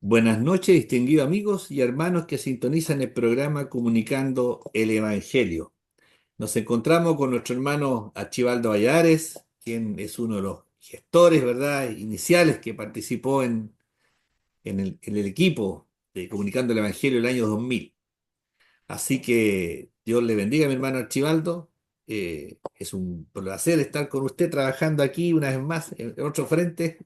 Buenas noches, distinguidos amigos y hermanos que sintonizan el programa Comunicando el Evangelio. Nos encontramos con nuestro hermano Archibaldo Valladares, quien es uno de los gestores, ¿verdad?, iniciales que participó en el equipo de Comunicando el Evangelio el año 2000. Así que Dios le bendiga, mi hermano Archibaldo. Es un placer estar con usted trabajando aquí una vez más en otro frente.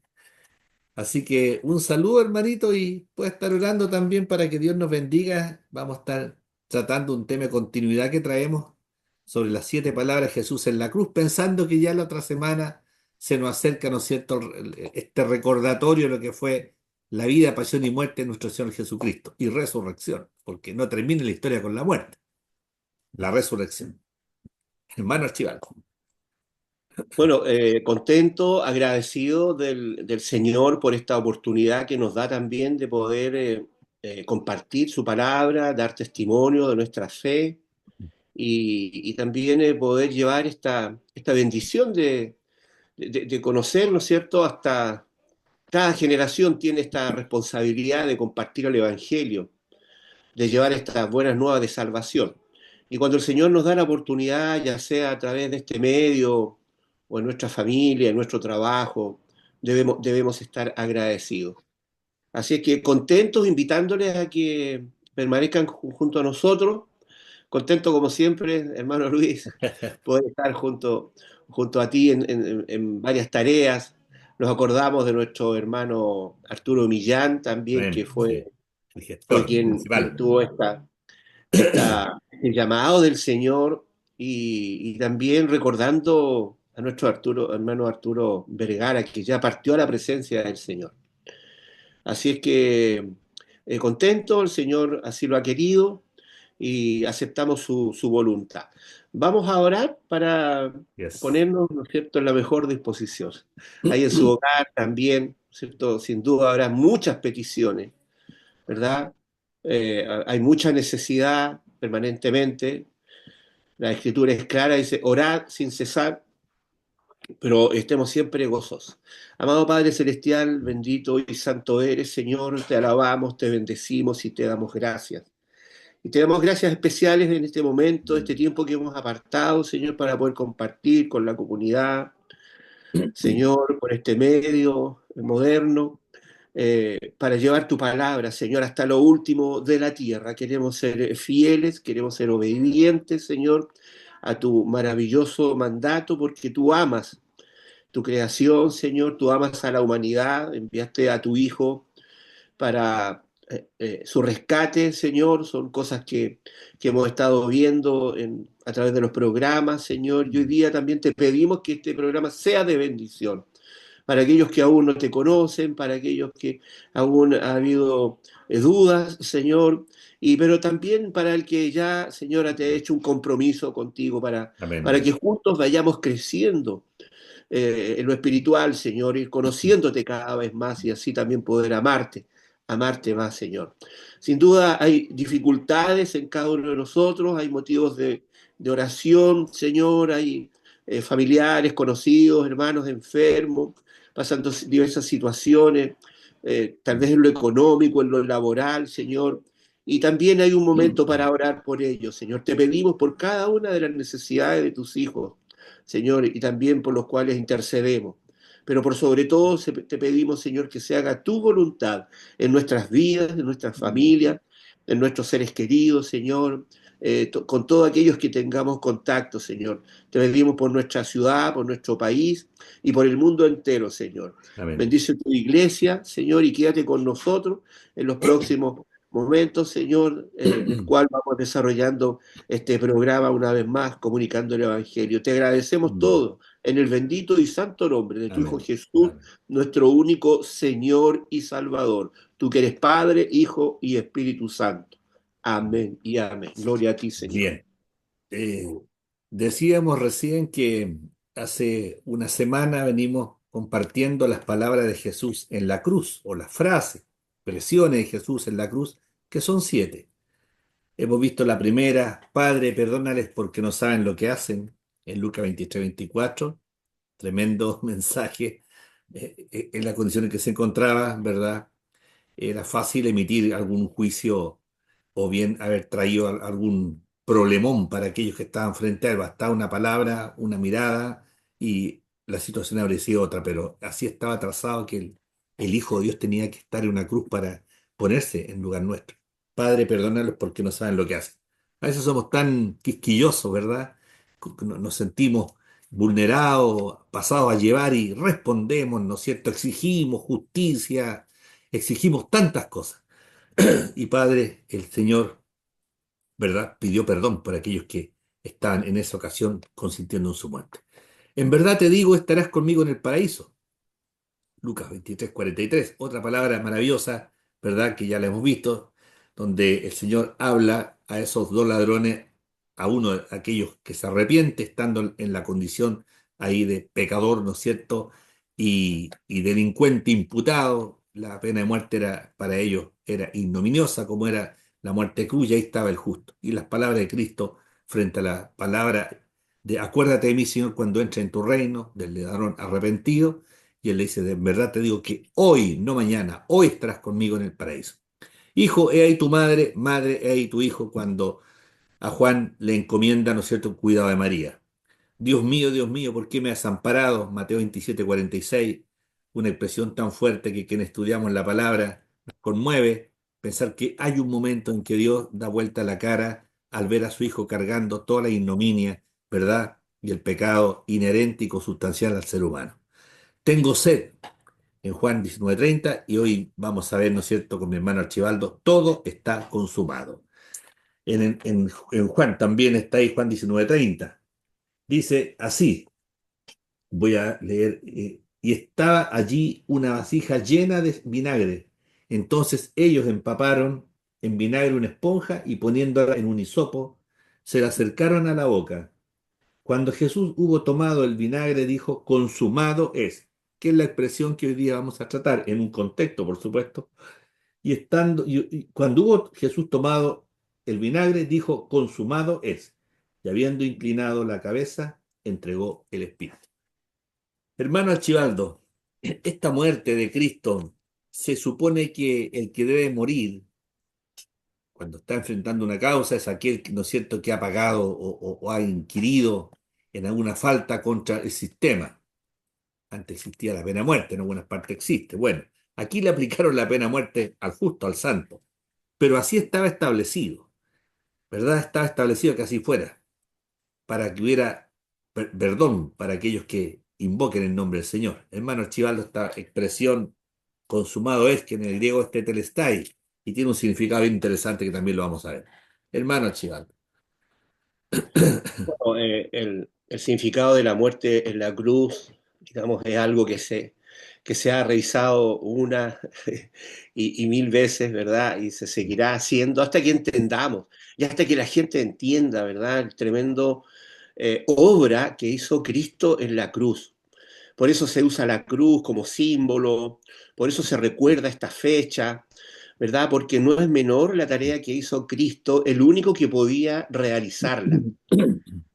Así que un saludo, hermanito, y puede estar orando también para que Dios nos bendiga. Vamos a estar tratando un tema de continuidad que traemos sobre las 7 palabras de Jesús en la cruz, pensando que ya la otra semana se nos acerca, ¿no es cierto?, este recordatorio de lo que fue la vida, pasión y muerte de nuestro Señor Jesucristo y resurrección, porque no termina la historia con la muerte, la resurrección. Hermano Archibaldo. Bueno, contento, agradecido del Señor por esta oportunidad que nos da también de poder compartir su palabra, dar testimonio de nuestra fe y también poder llevar esta bendición de conocer, ¿no es cierto? Hasta cada generación tiene esta responsabilidad de compartir el Evangelio, de llevar estas buenas nuevas de salvación. Y cuando el Señor nos da la oportunidad, ya sea a través de este medio o en nuestra familia, en nuestro trabajo, debemos estar agradecidos. Así es que contentos, invitándoles a que permanezcan junto a nosotros. Contento como siempre, hermano Luis, poder estar junto a ti en varias tareas. Nos acordamos de nuestro hermano Arturo Millán también, que Bueno, fue, sí, el fue gestor quien principal. tuvo el llamado del Señor y también recordando a nuestro hermano Arturo Vergara, que ya partió a la presencia del Señor. Así es que contento, el Señor así lo ha querido y aceptamos su voluntad. Vamos a orar para Yes. ponernos, ¿no es cierto?, en la mejor disposición. Ahí en su hogar también, ¿no es cierto?, sin duda habrá muchas peticiones, ¿verdad? Hay mucha necesidad permanentemente. La escritura es clara, dice, orad sin cesar, pero estemos siempre gozosos. Amado Padre Celestial, bendito y santo eres, Señor, te alabamos, te bendecimos y te damos gracias. Y te damos gracias especiales en este momento, este tiempo que hemos apartado, Señor, para poder compartir con la comunidad, Señor, por este medio moderno, para llevar tu palabra, Señor, hasta lo último de la tierra. Queremos ser fieles, queremos ser obedientes, Señor, a tu maravilloso mandato, porque tú amas tu creación, Señor, tú amas a la humanidad, enviaste a tu Hijo para su rescate, Señor. Son cosas que hemos estado viendo a través de los programas, Señor, y hoy día también te pedimos que este programa sea de bendición para aquellos que aún no te conocen, para aquellos que aún ha habido dudas, Señor, pero también para el que ya, Señora, te ha hecho un compromiso contigo para Amén. que juntos vayamos creciendo en lo espiritual, Señor, ir conociéndote cada vez más y así también poder amarte más, Señor. Sin duda hay dificultades en cada uno de nosotros, hay motivos de oración, Señor, hay familiares, conocidos, hermanos enfermos, pasando diversas situaciones, tal vez en lo económico, en lo laboral, Señor. Y también hay un momento para orar por ellos, Señor. Te pedimos por cada una de las necesidades de tus hijos, Señor, y también por los cuales intercedemos. Pero por sobre todo te pedimos, Señor, que se haga tu voluntad en nuestras vidas, en nuestras familias, en nuestros seres queridos, Señor, con todos aquellos que tengamos contacto, Señor. Te pedimos por nuestra ciudad, por nuestro país y por el mundo entero, Señor. Amén. Bendice tu iglesia, Señor, y quédate con nosotros en los próximos momentos, Señor, el cual vamos desarrollando este programa una vez más, comunicando el Evangelio. Te agradecemos todo en el bendito y santo nombre de tu Hijo Amén. Jesús, Amén. nuestro único Señor y Salvador. Tú que eres Padre, Hijo y Espíritu Santo. Amén y amén. Gloria a ti, Señor. Bien. Eh, Decíamos recién que hace una semana venimos compartiendo las palabras de Jesús en la cruz, o las frases, expresiones de Jesús en la cruz, que son 7. Hemos visto la primera: Padre, perdónales porque no saben lo que hacen, en Lucas 23-24. Tremendo mensaje en la condición en que se encontraba, ¿verdad? era fácil emitir algún juicio o bien haber traído algún problemón para aquellos que estaban frente a él. Bastaba una palabra, una mirada y la situación habría sido otra, pero así estaba trazado que el Hijo de Dios tenía que estar en una cruz para ponerse en lugar nuestro. Padre, perdónalos porque no saben lo que hacen. A veces somos tan quisquillosos, ¿verdad? Nos sentimos vulnerados, pasados a llevar y respondemos, ¿no es cierto? Exigimos justicia, exigimos tantas cosas. Y Padre, el Señor, ¿verdad? Pidió perdón por aquellos que estaban en esa ocasión consintiendo en su muerte. En verdad te digo, estarás conmigo en el paraíso. Lucas 23:43, otra palabra maravillosa, ¿verdad? Que ya la hemos visto, donde el Señor habla a esos dos ladrones, a uno de aquellos que se arrepiente, estando en la condición ahí de pecador, ¿no es cierto? Y delincuente imputado. La pena de muerte era, para ellos era ignominiosa, como era la muerte de cruz, y ahí estaba el justo. Y las palabras de Cristo frente a la palabra de acuérdate de mí, Señor, cuando entre en tu reino, del ladrón arrepentido y él le dice, de verdad te digo que hoy, no mañana, hoy estarás conmigo en el paraíso. Hijo, he ahí tu madre, madre, he ahí tu hijo, cuando a Juan le encomienda, ¿no es cierto?, el cuidado de María. Dios mío, ¿por qué me has amparado? Mateo 27:46, una expresión tan fuerte que quienes estudiamos la palabra nos conmueve pensar que hay un momento en que Dios da vuelta la cara al ver a su hijo cargando toda la ignominia, ¿verdad? Y el pecado inherente y consustancial al ser humano. Tengo sed, en Juan 19:30 y hoy vamos a ver, ¿no es cierto?, con mi hermano Archibaldo, todo está consumado. En Juan también está ahí Juan 19:30. Dice así, voy a leer, y estaba allí una vasija llena de vinagre. Entonces ellos empaparon en vinagre una esponja y poniéndola en un hisopo, se la acercaron a la boca. Cuando Jesús hubo tomado el vinagre, dijo, consumado es, que es la expresión que hoy día vamos a tratar, en un contexto, por supuesto. Y cuando hubo Jesús tomado el vinagre, dijo, consumado es. Y habiendo inclinado la cabeza, entregó el espíritu. Hermano Archibaldo, esta muerte de Cristo, se supone que el que debe morir cuando está enfrentando una causa es aquel, ¿no es cierto?, que ha pagado o ha inquirido en alguna falta contra el sistema. Antes existía la pena de muerte, en algunas partes existe. Bueno, aquí le aplicaron la pena de muerte al justo, al santo, pero así estaba establecido, ¿verdad? Estaba establecido que así fuera, para que hubiera perdón para aquellos que invoquen el nombre del Señor. Hermano Archibaldo, esta expresión consumado es, que en el griego es tetelestai, y tiene un significado bien interesante que también lo vamos a ver. Hermano Archibaldo. Bueno, el significado de la muerte en la cruz, digamos, es algo que se ha revisado una y mil veces, ¿verdad? Y se seguirá haciendo hasta que entendamos y hasta que la gente entienda, ¿verdad? El tremendo obra que hizo Cristo en la cruz. Por eso se usa la cruz como símbolo, por eso se recuerda esta fecha, ¿verdad? Porque no es menor la tarea que hizo Cristo, el único que podía realizarla.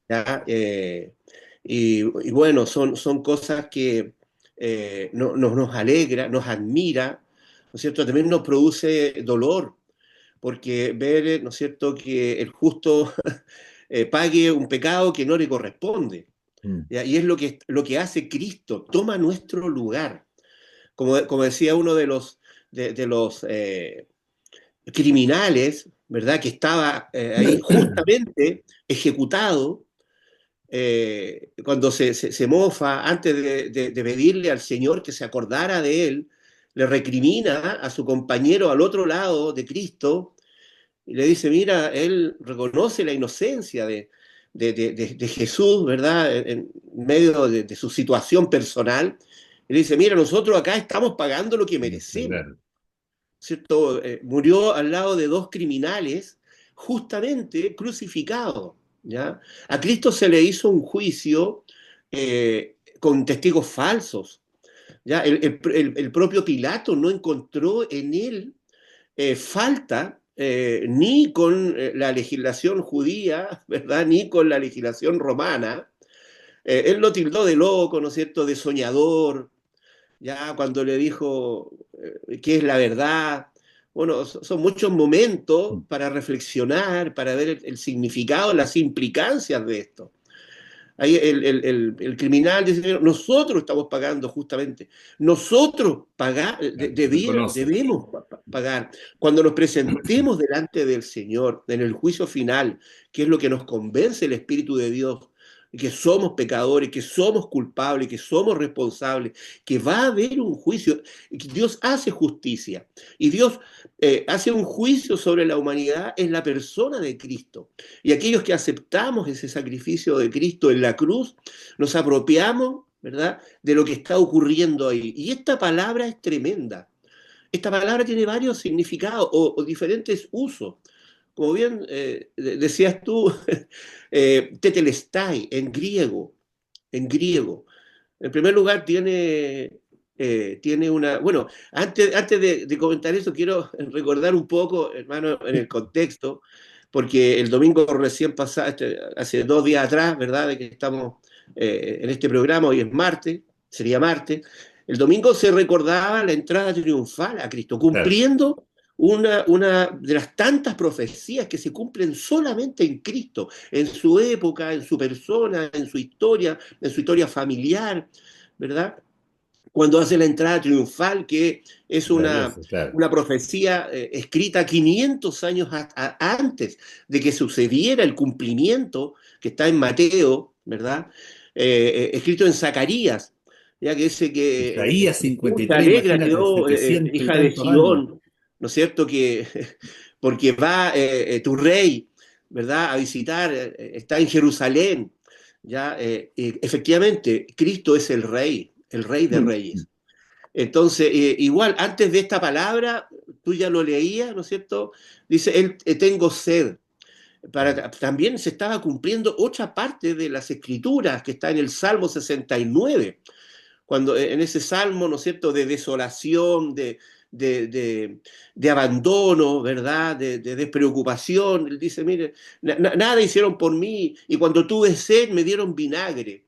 ¿Ya? Y bueno, son cosas que nos alegra, nos admira, ¿no es cierto? También nos produce dolor, porque ver, ¿no es cierto?, que el justo pague un pecado que no le corresponde. Mm. ¿Ya? Y es lo que hace Cristo, toma nuestro lugar. Como decía uno de los criminales, ¿verdad?, que estaba ahí justamente ejecutado, cuando se mofa, antes de pedirle al Señor que se acordara de él, le recrimina a su compañero al otro lado de Cristo y le dice, mira, él reconoce la inocencia de Jesús, ¿verdad? En medio de su situación personal. Y le dice, mira, nosotros acá estamos pagando lo que merecemos, Claro. ¿cierto? Murió al lado de dos criminales justamente crucificados, ¿ya? A Cristo se le hizo un juicio con testigos falsos, ¿ya? El propio Pilato no encontró en él falta ni con la legislación judía, ¿verdad? Ni con la legislación romana. Él lo tildó de loco, ¿no es cierto?, de soñador, ya cuando le dijo, qué es la verdad. Bueno, son muchos momentos Mm. para reflexionar, para ver el significado, las implicancias de esto. Ahí el criminal dice, nosotros estamos pagando justamente, nosotros Reconoce. debemos pagar. Cuando nos presentemos delante del Señor, en el juicio final, que es lo que nos convence el Espíritu de Dios, que somos pecadores, que somos culpables, que somos responsables, que va a haber un juicio, que Dios hace justicia y Dios hace un juicio sobre la humanidad en la persona de Cristo. Y aquellos que aceptamos ese sacrificio de Cristo en la cruz, nos apropiamos, ¿verdad?, de lo que está ocurriendo ahí. Y esta palabra es tremenda. Esta palabra tiene varios significados o diferentes usos. Como bien decías tú, tetelestai en griego, en griego. En primer lugar, tiene una... Bueno, antes de comentar eso, quiero recordar un poco, hermano, en el contexto, porque el domingo recién pasado, hace 2 días atrás, ¿verdad?, de que estamos en este programa, hoy es martes, sería martes, el domingo se recordaba la entrada triunfal a Cristo, Claro. cumpliendo una de las tantas profecías que se cumplen solamente en Cristo, en su época, en su persona, en su historia familiar, ¿verdad? Cuando hace la entrada triunfal, que es Glorioso, claro. una profecía escrita 500 años antes de que sucediera el cumplimiento, que está en Mateo, ¿verdad? Escrito en Zacarías, ya que dice que Isaías pucha, 53, alégrate, imagínate, oh, 700 y hija de tantos años. Sión, ¿no es cierto? Que porque va tu rey, ¿verdad?, a visitar, está en Jerusalén, ya, efectivamente, Cristo es el rey de Mm. reyes. Entonces, igual, antes de esta palabra, tú ya lo leías, ¿no es cierto? Dice, él, tengo sed. También se estaba cumpliendo otra parte de las escrituras que está en el Salmo 69 cuando en ese salmo, ¿no es cierto?, de desolación, de, de, de abandono, ¿verdad?, de despreocupación. Él dice, mire, nada hicieron por mí y cuando tuve sed me dieron vinagre.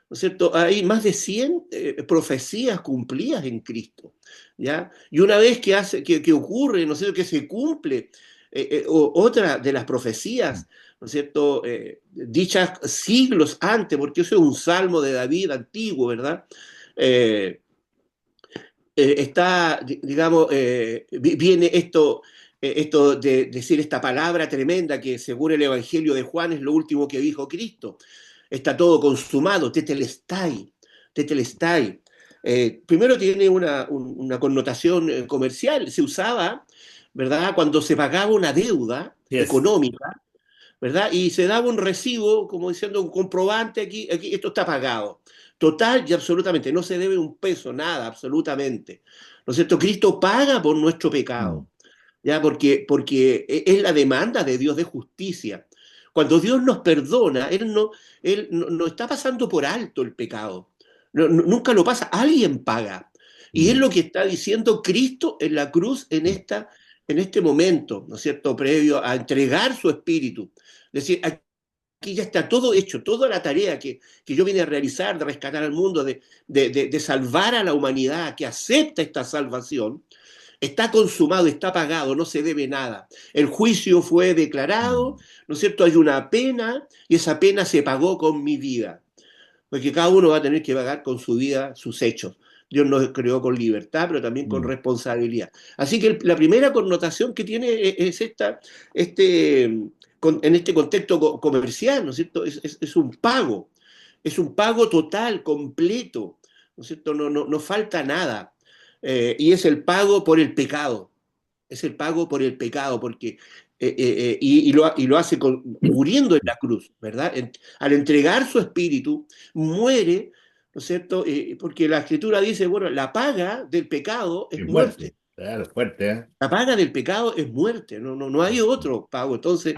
¿No es cierto? Hay más de 100 profecías cumplidas en Cristo, ¿ya? Y una vez que ocurre, ¿no es cierto?, que se cumple otra de las profecías, ¿no es cierto?, dichas siglos antes, porque eso es un salmo de David antiguo, ¿verdad? Eh, está, digamos, viene esto de decir esta palabra tremenda que según el Evangelio de Juan es lo último que dijo Cristo. Está todo consumado, tetelestai, tetelestai. Primero tiene una connotación comercial, se usaba, ¿verdad?, cuando se pagaba una deuda Yes. económica, ¿verdad? Y se daba un recibo, como diciendo un comprobante, aquí esto está pagado. Total y absolutamente, no se debe un peso, nada, absolutamente. ¿No es cierto? Cristo paga por nuestro Mm. pecado, ¿ya? Porque es la demanda de Dios de justicia. Cuando Dios nos perdona, Él no está pasando por alto el pecado. Nunca lo pasa, alguien paga. Y es Mm. lo que está diciendo Cristo en la cruz en este momento, ¿no es cierto?, previo a entregar su espíritu. Es decir, aquí ya está todo hecho, toda la tarea que yo vine a realizar, de rescatar al mundo, de salvar a la humanidad, que acepta esta salvación, está consumado, está pagado, no se debe nada. El juicio fue declarado, Mm. ¿no es cierto? Hay una pena y esa pena se pagó con mi vida, porque cada uno va a tener que pagar con su vida sus hechos. Dios nos creó con libertad, pero también con Mm. responsabilidad. Así que la primera connotación que tiene es este, en este contexto comercial, ¿no es cierto? Es es un pago total, completo, ¿no es cierto? No falta nada. Y es el pago por el pecado, es el pago por el pecado, porque y lo hace muriendo en la cruz, ¿verdad? Al entregar su espíritu, muere, ¿no es cierto? Porque la escritura dice, bueno, la paga del pecado Qué es muerte. fuerte. Claro, fuerte, ¿eh? La paga del pecado es muerte, no hay otro pago. Entonces,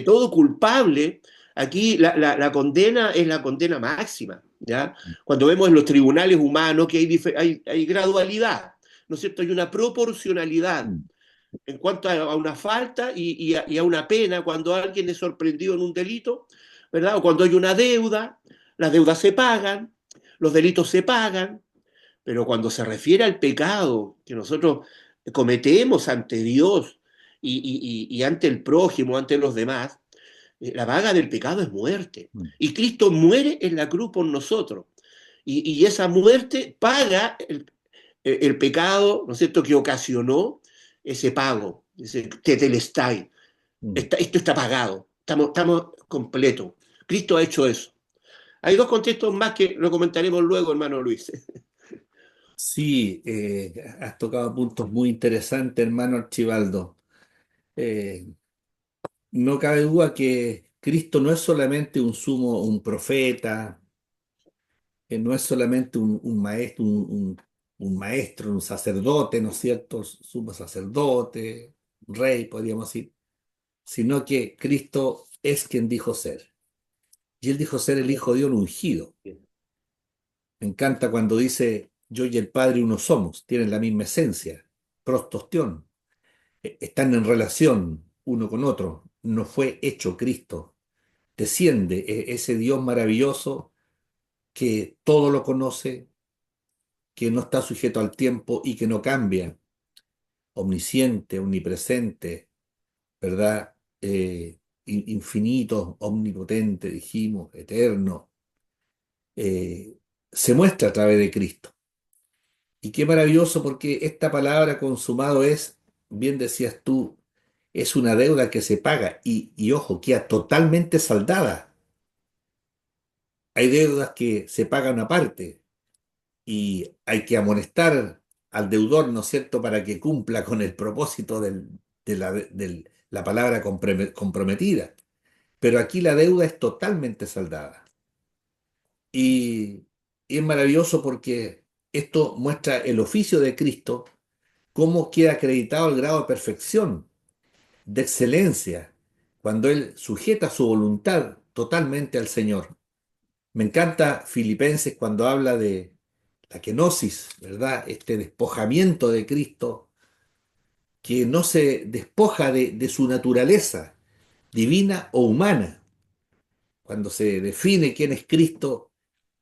todo culpable, aquí la condena es la condena máxima, ¿ya? Cuando vemos en los tribunales humanos que hay gradualidad, ¿no es cierto? Hay una proporcionalidad Mm. en cuanto a una falta y a una pena cuando alguien es sorprendido en un delito, ¿verdad? O cuando hay una deuda, las deudas se pagan, los delitos se pagan, pero cuando se refiere al pecado que nosotros cometemos ante Dios y ante el prójimo, ante los demás, la paga del pecado es muerte. Mm, Y Cristo muere en la cruz por nosotros. Y esa muerte paga el pecado, ¿no es cierto?, que ocasionó ese pago, ese tetelestai. mm. Esto está pagado, estamos completos. Cristo ha hecho eso. Hay dos contextos más que lo comentaremos luego, hermano Luis. Sí, has tocado puntos muy interesantes, hermano Archibaldo. Eh, no cabe duda que Cristo no es solamente un sumo, un profeta, no es solamente un maestro, un maestro, un sacerdote, ¿no es cierto? Sumo sacerdote, rey, podríamos decir, sino que Cristo es quien dijo ser. Y él dijo ser el Hijo de Dios ungido. Me encanta cuando dice, yo y el Padre uno somos, tienen la misma esencia, prostostión, están en relación uno con otro. No fue hecho Cristo, desciende ese Dios maravilloso que todo lo conoce, que no está sujeto al tiempo y que no cambia, omnisciente, omnipresente, ¿verdad? Infinito, omnipotente, dijimos, eterno, eh, se muestra a través de Cristo. Y qué maravilloso porque esta palabra consumado es, bien decías tú, es una deuda que se paga y ojo, queda totalmente saldada. Hay deudas que se pagan aparte y hay que amonestar al deudor, ¿no es cierto?, para que cumpla con el propósito de la palabra comprometida. Pero aquí la deuda es totalmente saldada. Y, y es maravilloso porque esto muestra el oficio de Cristo, cómo queda acreditado el grado de perfección, de excelencia, cuando Él sujeta su voluntad totalmente al Señor. Me encanta Filipenses cuando habla de la kenosis, ¿verdad? Este despojamiento de Cristo, que no se despoja de su naturaleza divina o humana. Cuando se define quién es Cristo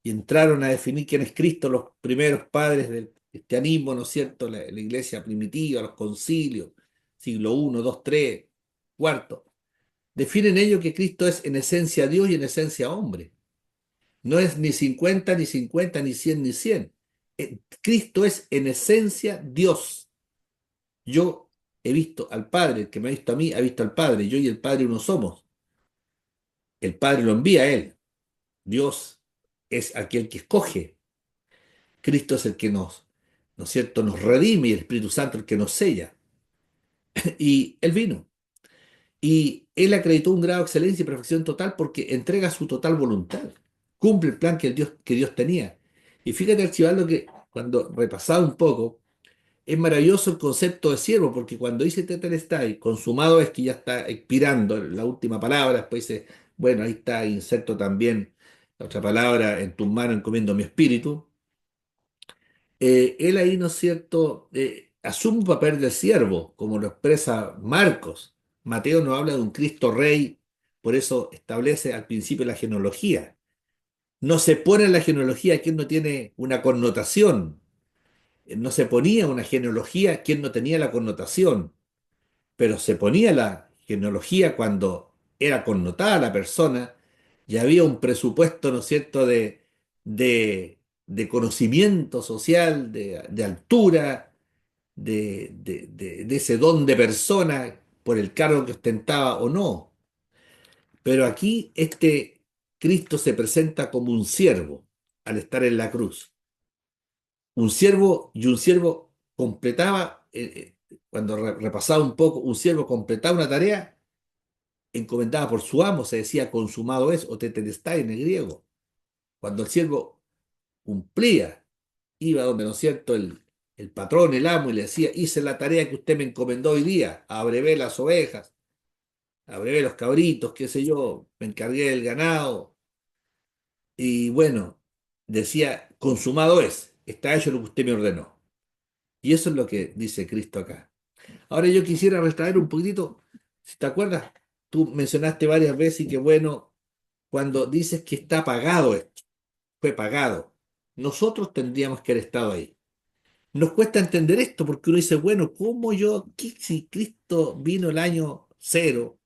y entraron a definir quién es Cristo los primeros padres del cristianismo, ¿no es cierto? La iglesia primitiva, los concilios, siglo I, II, III, cuarto, definen ello que Cristo es en esencia Dios y en esencia hombre. No es ni 50 ni 50 ni 100 ni 100. Cristo es en esencia Dios. Yo he visto al Padre, el que me ha visto a mí ha visto al Padre. Yo y el Padre uno somos. El Padre lo envía a Él. Dios es aquel que escoge. Cristo es el que nos, ¿no es cierto?, nos redime y el Espíritu Santo el que nos sella. Y Él vino. Y Él acreditó un grado de excelencia y perfección total porque entrega su total voluntad. Cumple el plan que Dios tenía. Y fíjate, Archibaldo, que cuando repasaba un poco, es maravilloso el concepto de siervo, porque cuando dice tetelestai, consumado es que ya está expirando la última palabra, después dice, bueno, ahí está, inserto también la otra palabra, en tus manos encomiendo mi espíritu. Él ahí, ¿no es cierto?, asume un papel de siervo, como lo expresa Marcos. Mateo nos habla de un Cristo Rey, por eso establece al principio la genealogía. No se pone en la genealogía quien no tiene una connotación. No se ponía una genealogía quien no tenía la connotación, pero se ponía la genealogía cuando era connotada la persona y había un presupuesto, ¿no es cierto?, de conocimiento social, de altura, de ese don de persona por el cargo que ostentaba o no. Pero aquí este Cristo se presenta como un siervo al estar en la cruz. Un siervo y un siervo completaba, cuando repasaba un poco, un siervo completaba una tarea encomendada por su amo, se decía consumado es o tetelestai en el griego. Cuando el siervo cumplía, iba donde, ¿no es cierto?, el patrón, el amo, y le decía, hice la tarea que usted me encomendó hoy día, abrevé las ovejas, abrevé los cabritos, qué sé yo, me encargué del ganado, y bueno, decía, consumado es, está hecho lo que usted me ordenó. Y eso es lo que dice Cristo acá. Ahora yo quisiera retraer un poquitito, si te acuerdas, tú mencionaste varias veces y que bueno, cuando dices que está pagado esto, fue pagado, nosotros tendríamos que haber estado ahí. nos cuesta entender esto porque uno dice, bueno, ¿cómo yo, si Cristo vino el año cero,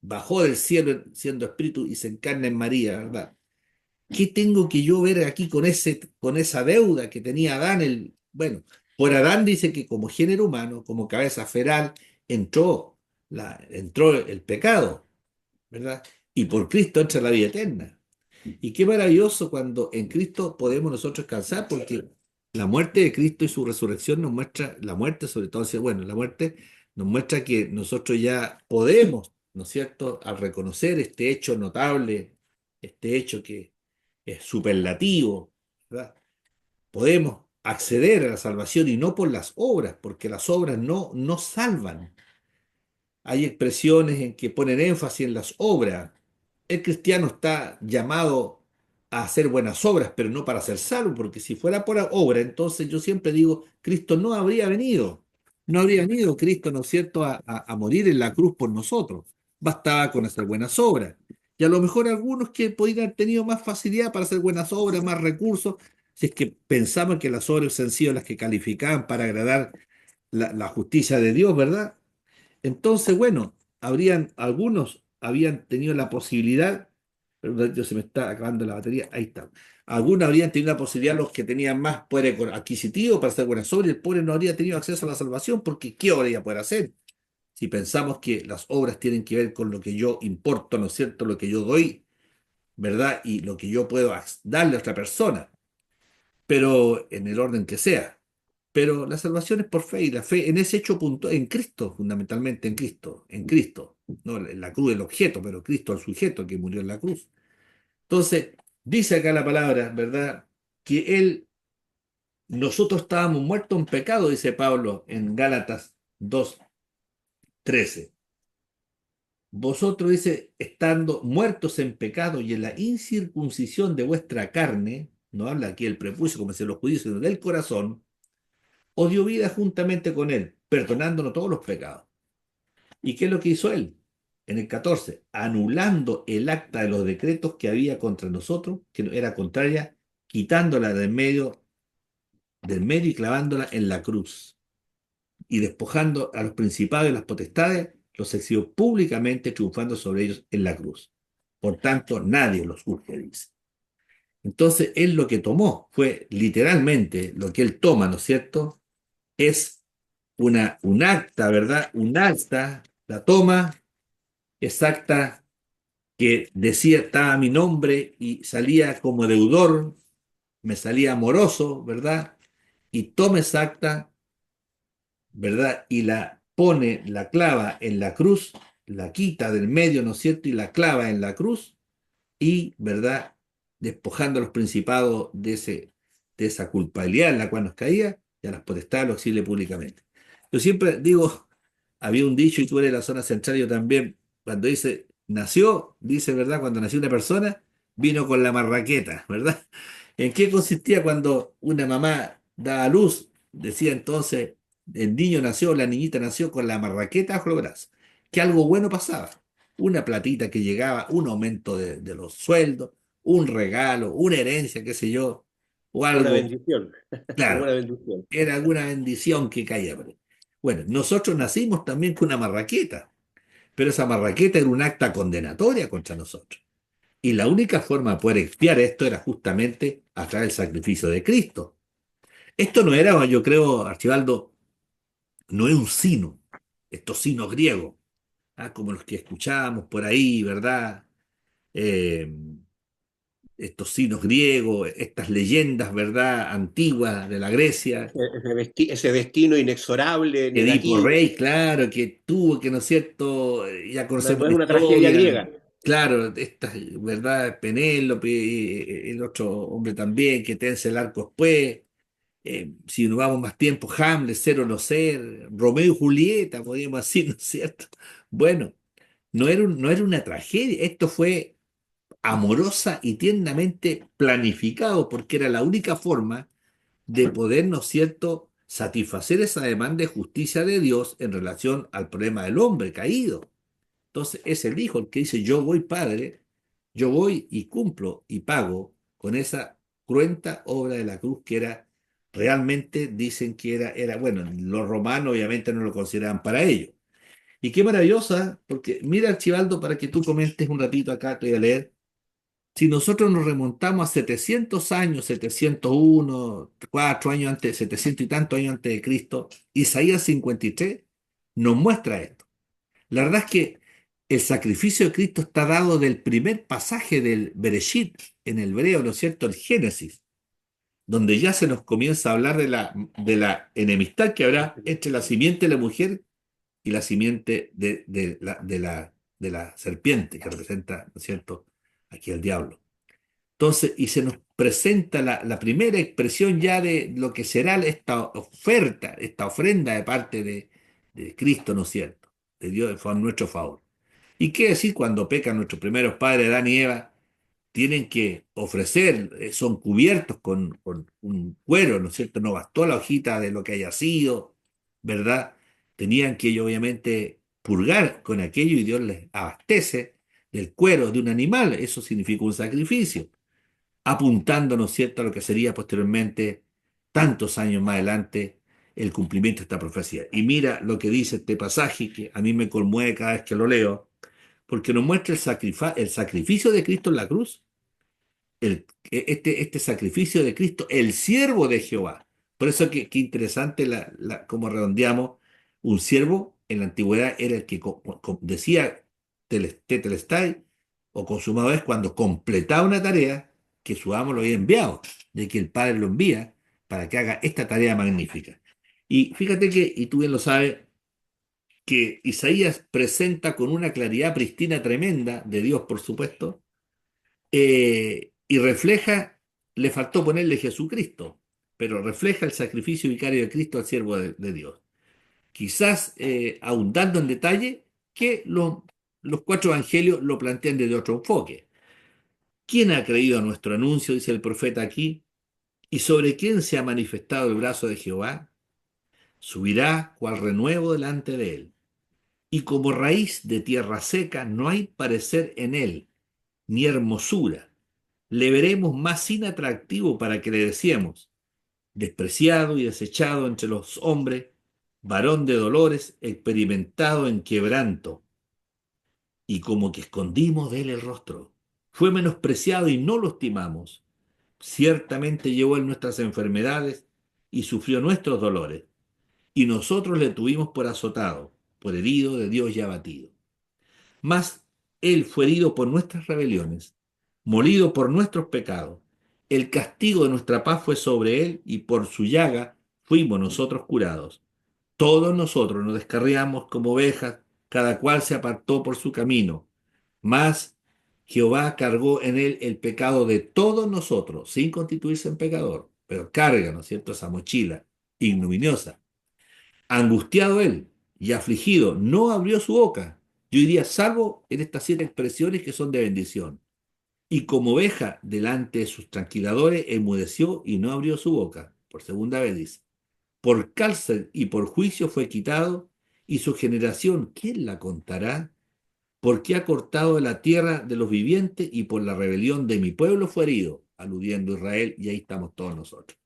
bajó del cielo siendo espíritu y se encarna en María, ¿verdad? ¿Qué tengo que yo ver aquí con esa deuda que tenía Adán? Bueno, por Adán dice que como género humano, como cabeza feral, entró, entró el pecado, ¿verdad? Y por Cristo entra la vida eterna. Y qué maravilloso cuando en Cristo podemos nosotros descansar, porque la muerte de Cristo y su resurrección nos muestra, la muerte sobre todo, bueno, la muerte nos muestra que nosotros ya podemos, ¿no es cierto?, al reconocer este hecho notable, este hecho que es superlativo, ¿verdad? Podemos acceder a la salvación y no por las obras, porque las obras no salvan. Hay expresiones en que ponen énfasis en las obras. El cristiano está llamado a hacer buenas obras, pero no para ser salvo, porque si fuera por obra, entonces yo siempre digo, Cristo no habría venido. No habría venido Cristo, ¿no es cierto?, a morir en la cruz por nosotros. Bastaba con hacer buenas obras. Y a lo mejor algunos que podrían haber tenido más facilidad para hacer buenas obras, más recursos, si es que pensaban que las obras han sido las que calificaban para agradar la justicia de Dios, ¿verdad? Entonces, bueno, algunos habían tenido la posibilidad, perdón, se me está acabando la batería, ahí está. Algunos habrían tenido la posibilidad, los que tenían más poder adquisitivo para hacer buenas obras, y el pobre no habría tenido acceso a la salvación, porque ¿qué habría poder hacer? Si pensamos que las obras tienen que ver con lo que yo importo, ¿no es cierto? Lo que yo doy, ¿verdad? Y lo que yo puedo darle a otra persona, pero en el orden que sea. Pero la salvación es por fe y la fe en ese hecho punto, en Cristo, fundamentalmente en Cristo, no en la cruz el objeto, pero Cristo el sujeto que murió en la cruz. Entonces, dice acá la palabra, ¿verdad? Que nosotros estábamos muertos en pecado, dice Pablo en Gálatas 2:13. Vosotros, dice, estando muertos en pecado y en la incircuncisión de vuestra carne, no habla aquí el prepucio como se los judíos, sino del corazón, os dio vida juntamente con él, perdonándonos todos los pecados. ¿Y qué es lo que hizo él? En el 14, anulando el acta de los decretos que había contra nosotros, que era contraria, quitándola del medio y clavándola en la cruz. Y despojando a los principados y las potestades, los exhibió públicamente, triunfando sobre ellos en la cruz. Por tanto, nadie los juzgue, dice. Entonces, él lo que tomó fue literalmente lo que él toma, ¿no es cierto? Es un acta, ¿verdad? Un acta, la toma exacta que decía, estaba mi nombre y salía como deudor, me salía moroso, ¿verdad? Y toma esa acta, ¿verdad? Y la pone, la clava en la cruz, la quita del medio, ¿no es cierto? Y la clava en la cruz y, ¿verdad? Despojando a los principados de esa culpabilidad en la cual nos caía y a las potestades lo exhibe públicamente. Yo siempre digo, había un dicho, y tú eres de la zona central, yo también, cuando dice, nació, dice, ¿verdad? Cuando nació una persona, vino con la marraqueta, ¿verdad? ¿En qué consistía cuando una mamá daba a luz? Decía entonces, el niño nació, la niñita nació con la marraqueta bajo el brazo, que algo bueno pasaba, una platita que llegaba, un aumento de los sueldos, un regalo, una herencia, qué sé yo, o Una algo, bendición, claro, alguna bendición. era alguna bendición que caía por ahí. Bueno, nosotros nacimos también con una marraqueta, pero esa marraqueta era un acta condenatoria contra nosotros. Y la única forma de poder expiar esto era justamente a través del sacrificio de Cristo. Esto no era, yo creo, Archibaldo, no es un sino, estos sinos griegos, como los que escuchábamos por ahí, ¿verdad? Eh, estos sinos griegos, estas leyendas, ¿verdad? Antiguas de la Grecia. Ese destino inexorable, Edipo negativo, Rey, claro, que tuvo que, ¿no es cierto? Ya no, conocemos no la es una tragedia historia, griega. claro, esta, ¿verdad? Penélope, el otro hombre también, que tense el arco después. Si nos vamos más tiempo, Hamlet, Cero no ser, Romeo y Julieta, podríamos decir, ¿no es cierto? Bueno, no era una tragedia, esto fue amorosa y tiernamente planificado, porque era la única forma de poder, ¿no es cierto?, satisfacer esa demanda de justicia de Dios en relación al problema del hombre caído. Entonces es el Hijo el que dice, yo voy, Padre, yo voy y cumplo y pago con esa cruenta obra de la cruz que era realmente dicen que bueno, los romanos obviamente no lo consideraban para ellos. Y qué maravillosa, porque mira, Archibaldo, para que tú comentes un ratito acá, te voy a leer. Si nosotros nos remontamos a 700 años, 701, 4 años antes, 700 y tantos años antes de Cristo, Isaías 53 nos muestra esto. La verdad es que el sacrificio de Cristo está dado del primer pasaje del Bereshit en el hebreo, ¿no es cierto? El Génesis, donde ya se nos comienza a hablar de la enemistad que habrá entre la simiente de la mujer y la simiente de la serpiente, que representa, ¿no es cierto?, aquí el diablo. Entonces, y se nos presenta la primera expresión ya de lo que será esta oferta, esta ofrenda de parte de Cristo, ¿no es cierto?, de Dios a nuestro favor. ¿Y qué decir cuando pecan nuestros primeros padres, Adán y Eva? Tienen que ofrecer, son cubiertos con un cuero, ¿no es cierto? No bastó la hojita de lo que haya sido, ¿verdad? Tenían que ellos obviamente purgar con aquello y Dios les abastece del cuero de un animal. Eso significa un sacrificio, apuntando, ¿no es cierto?, a lo que sería posteriormente, tantos años más adelante, el cumplimiento de esta profecía. Y mira lo que dice este pasaje, que a mí me conmueve cada vez que lo leo, porque nos muestra el sacrificio de Cristo en la cruz, este sacrificio de Cristo, el siervo de Jehová. Por eso que interesante cómo redondeamos, un siervo en la antigüedad era el que decía tetelestai o consumado es cuando completaba una tarea que su amo lo había enviado, de que el Padre lo envía para que haga esta tarea magnífica. Y fíjate que, y tú bien lo sabes, que Isaías presenta con una claridad pristina tremenda, de Dios por supuesto, y refleja, le faltó ponerle Jesucristo, pero refleja el sacrificio vicario de Cristo al siervo de Dios. Quizás ahondando en detalle que los cuatro evangelios lo plantean desde otro enfoque. ¿Quién ha creído a nuestro anuncio? Dice el profeta aquí. ¿Y sobre quién se ha manifestado el brazo de Jehová? Subirá cual renuevo delante de él. Y como raíz de tierra seca no hay parecer en él, ni hermosura. Le veremos más inatractivo para que le decíamos, despreciado y desechado entre los hombres, varón de dolores, experimentado en quebranto, y como que escondimos de él el rostro. Fue menospreciado y no lo estimamos. Ciertamente llevó él nuestras enfermedades y sufrió nuestros dolores, y nosotros le tuvimos por azotado, por herido de Dios y abatido. Mas él fue herido por nuestras rebeliones, molido por nuestros pecados. El castigo de nuestra paz fue sobre él y por su llaga fuimos nosotros curados. Todos nosotros nos descarriamos como ovejas, cada cual se apartó por su camino. Mas Jehová cargó en él el pecado de todos nosotros, sin constituirse en pecador, pero carga, ¿no es cierto?, esa mochila ignominiosa. Angustiado él y afligido, no abrió su boca. Yo diría, salvo en estas siete expresiones que son de bendición. Y como oveja delante de sus tranquiladores, enmudeció y no abrió su boca. Por segunda vez dice, por cárcel y por juicio fue quitado, y su generación, ¿quién la contará? Porque ha cortado de la tierra de los vivientes y por la rebelión de mi pueblo fue herido, aludiendo a Israel, y ahí estamos todos nosotros.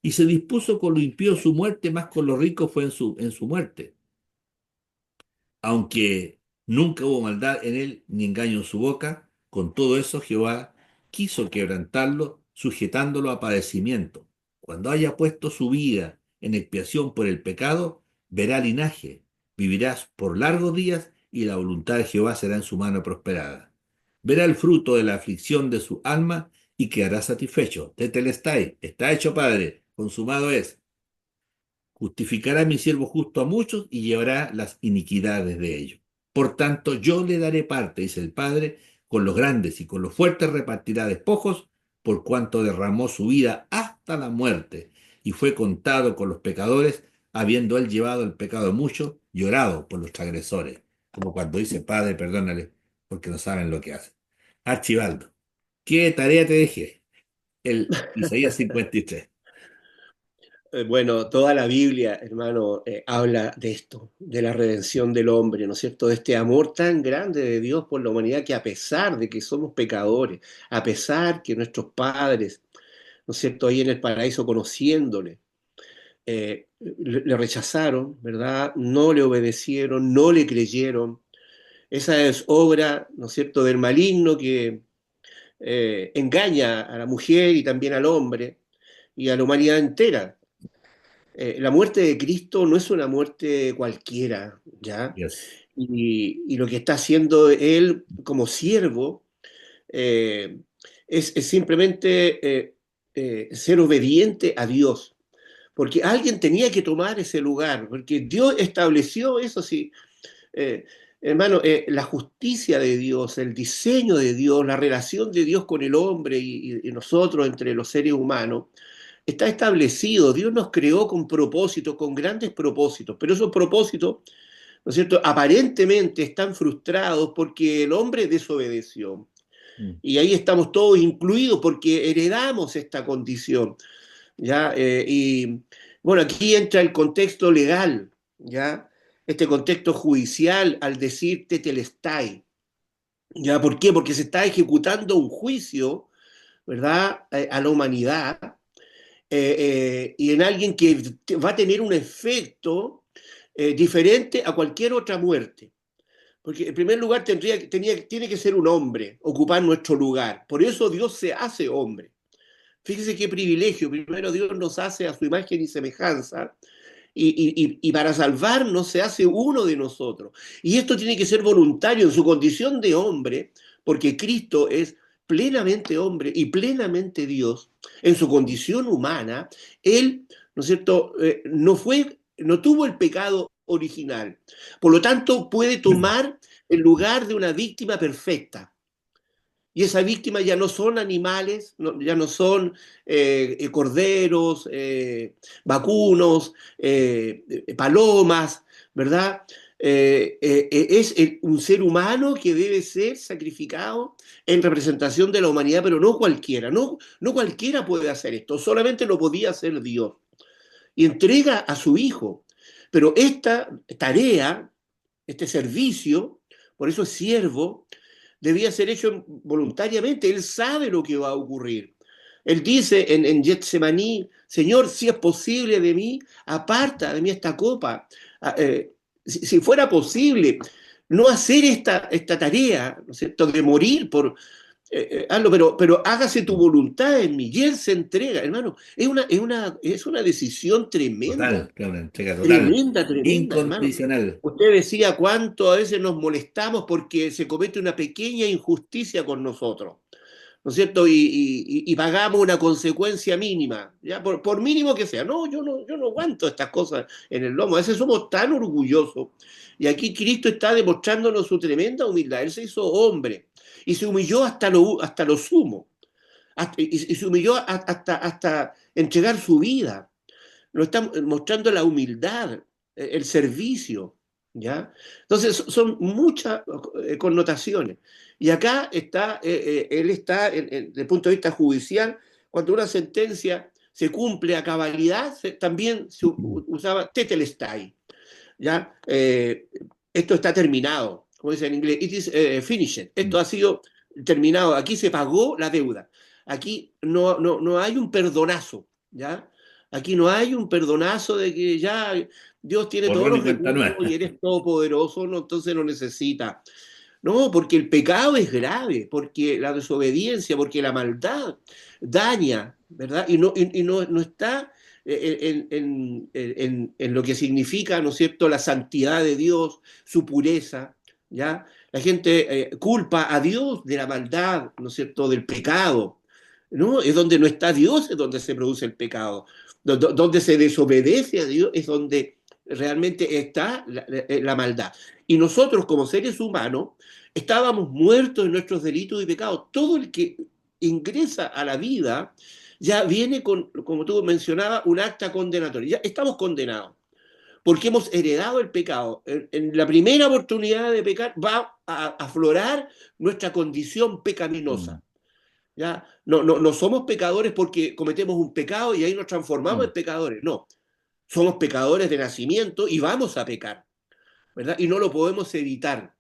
Y se dispuso con lo impío su muerte, más con lo rico fue en su muerte, aunque nunca hubo maldad en él ni engaño en su boca. Con todo eso Jehová quiso quebrantarlo, sujetándolo a padecimiento. Cuando haya puesto su vida en expiación por el pecado, verá linaje, vivirás por largos días y la voluntad de Jehová será en su mano prosperada. Verá el fruto de la aflicción de su alma y quedará satisfecho. Tetelestai, está hecho, Padre, consumado es. Justificará a mi siervo justo a muchos y llevará las iniquidades de ellos. Por tanto, yo le daré parte, dice el Padre, con los grandes y con los fuertes repartirá despojos, por cuanto derramó su vida hasta la muerte y fue contado con los pecadores, habiendo él llevado el pecado de muchos, llorado por los transgresores. Como cuando dice, Padre, perdónale, porque no saben lo que hacen. Archibaldo, ¿qué tarea te dejé? El Isaías 53. Bueno, toda la Biblia, hermano, habla de esto, de la redención del hombre, ¿no es cierto? De este amor tan grande de Dios por la humanidad que a pesar de que somos pecadores, a pesar que nuestros padres, ¿no es cierto?, ahí en el paraíso conociéndole, le rechazaron, ¿verdad? No le obedecieron, no le creyeron. Esa es obra, ¿no es cierto?, del maligno que engaña a la mujer y también al hombre y a la humanidad entera. La muerte de Cristo no es una muerte cualquiera, ¿ya? Yes. Y lo que está haciendo Él como siervo eh, es simplemente ser obediente a Dios, porque alguien tenía que tomar ese lugar, porque Dios estableció eso, sí. Eh, Hermano, la justicia de Dios, el diseño de Dios, la relación de Dios con el hombre y nosotros entre los seres humanos, está establecido. Dios nos creó con propósitos, con grandes propósitos, pero esos propósitos, ¿no es cierto?, aparentemente están frustrados porque el hombre desobedeció. Mm. Y ahí estamos todos incluidos porque heredamos esta condición, ¿ya? Y bueno, aquí entra el contexto legal, ¿ya? Este contexto judicial al decir tetelestai, ¿ya? ¿Por qué? Porque se está ejecutando un juicio, ¿verdad?, a la humanidad y en alguien que va a tener un efecto diferente a cualquier otra muerte. Porque en primer lugar tiene que ser un hombre, ocupar nuestro lugar. Por eso Dios se hace hombre. Fíjese qué privilegio. Primero Dios nos hace a su imagen y semejanza. Y para salvarnos se hace uno de nosotros. Y esto tiene que ser voluntario en su condición de hombre, porque Cristo es plenamente hombre y plenamente Dios. En su condición humana, Él, ¿no es cierto?, no tuvo el pecado original. Por lo tanto, puede tomar el lugar de una víctima perfecta. Y esa víctima ya no son animales, ya no son corderos, vacunos, palomas, ¿verdad? Es un ser humano que debe ser sacrificado en representación de la humanidad, pero no cualquiera, no cualquiera puede hacer esto, solamente lo podía hacer Dios. Y entrega a su Hijo. Pero esta tarea, este servicio, por eso es siervo, debía ser hecho voluntariamente. Él sabe lo que va a ocurrir. Él dice en Getsemaní, Señor, si es posible de mí, aparta de mí esta copa. Si fuera posible no hacer esta tarea, ¿no es cierto?, de morir hazlo, pero hágase tu voluntad en mí. Y él se entrega, hermano. Es una decisión tremenda. Total, claro, una entrega total. Tremenda, tremenda, hermano. Incondicional. Usted decía cuánto a veces nos molestamos porque se comete una pequeña injusticia con nosotros, ¿no es cierto? Y pagamos una consecuencia mínima, ya por mínimo que sea. No, yo no aguanto estas cosas en el lomo. A veces somos tan orgullosos. Y aquí Cristo está demostrándonos su tremenda humildad. Él se hizo hombre y se humilló hasta lo sumo. Y se humilló hasta entregar su vida. Nos está mostrando la humildad, el servicio, ¿ya? Entonces son muchas connotaciones. Y acá él está, desde el punto de vista judicial, cuando una sentencia se cumple a cabalidad, también se usaba tetelestai, ¿ya? Esto está terminado, como dice en inglés, it is finished. Esto ha sido terminado. Aquí se pagó la deuda. Aquí no hay un perdonazo, ¿ya? Aquí no hay un perdonazo de que ya Dios tiene todos Borrón y los cuenta recursos nueva. y eres todopoderoso, no, entonces no necesita. No, porque el pecado es grave, porque la desobediencia, porque la maldad daña, ¿verdad? Y no está en lo que significa, ¿no es cierto?, la santidad de Dios, su pureza, ¿ya? La gente culpa a Dios de la maldad, ¿no es cierto?, del pecado, ¿no? Es donde no está Dios, es donde se produce el pecado. Donde se desobedece a Dios es donde realmente está la maldad. Y nosotros como seres humanos estábamos muertos en nuestros delitos y pecados. Todo el que ingresa a la vida ya viene con, como tú mencionabas, un acta condenatoria. Ya estamos condenados porque hemos heredado el pecado. En la primera oportunidad de pecar va a aflorar nuestra condición Mm, pecaminosa. ¿Ya? No somos pecadores porque cometemos un pecado y ahí nos transformamos mm. en pecadores. No, somos pecadores de nacimiento y vamos a pecar, ¿verdad? Y no lo podemos evitar.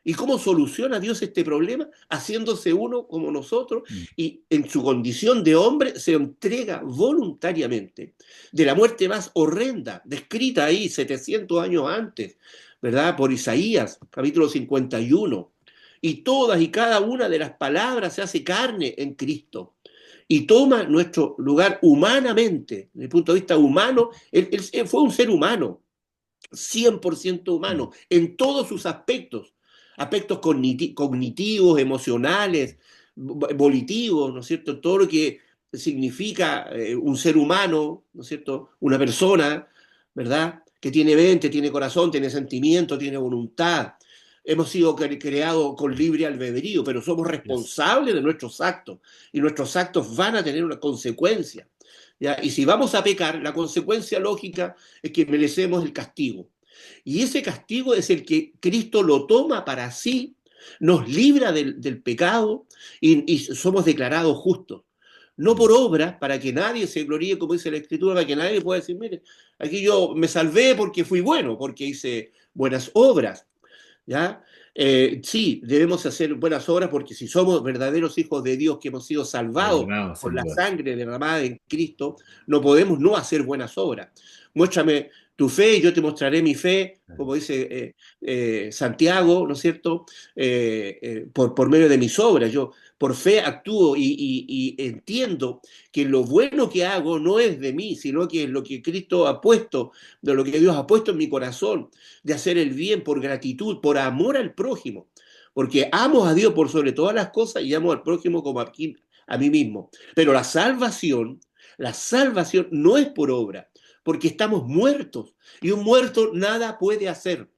¿Y cómo soluciona Dios este problema? Haciéndose uno como nosotros Mm. y en su condición de hombre se entrega voluntariamente de la muerte más horrenda, descrita ahí 700 años antes, ¿verdad? Por Isaías, capítulo 51. Y todas y cada una de las palabras se hace carne en Cristo y toma nuestro lugar humanamente, desde el punto de vista humano. Él fue un ser humano, 100% Mm. humano, en todos sus aspectos, aspectos cognitivos, emocionales, volitivos, ¿no es cierto? Todo lo que significa un ser humano, ¿no es cierto? Una persona, ¿verdad? Que tiene mente, tiene corazón, tiene sentimiento, tiene voluntad. Hemos sido creados con libre albedrío, pero somos Yes. responsables de nuestros actos y nuestros actos van a tener una consecuencia. ¿Ya? Y si vamos a pecar, la consecuencia lógica es que merecemos el castigo. Y ese castigo es el que Cristo lo toma para sí, nos libra del pecado y somos declarados justos. No Mm. por obras, para que nadie se gloríe, como dice la Escritura, para que nadie pueda decir, mire, aquí yo me salvé porque fui bueno, porque hice buenas obras. ¿Ya? Sí, debemos hacer buenas obras porque si somos verdaderos hijos de Dios que hemos sido salvados Perdonado, por sin la duda. sangre derramada en Cristo, no podemos no hacer buenas obras. Muéstrame tu fe y yo te mostraré mi fe, como dice Santiago, ¿no es cierto? Por medio de mis obras. Yo por fe actúo y entiendo que lo bueno que hago no es de mí, sino que es lo que Cristo ha puesto, de lo que Dios ha puesto en mi corazón de hacer el bien por gratitud, por amor al prójimo, porque amo a Dios por sobre todas las cosas y amo al prójimo como a mí mismo. Pero la salvación no es por obra, porque estamos muertos y un muerto nada puede hacer.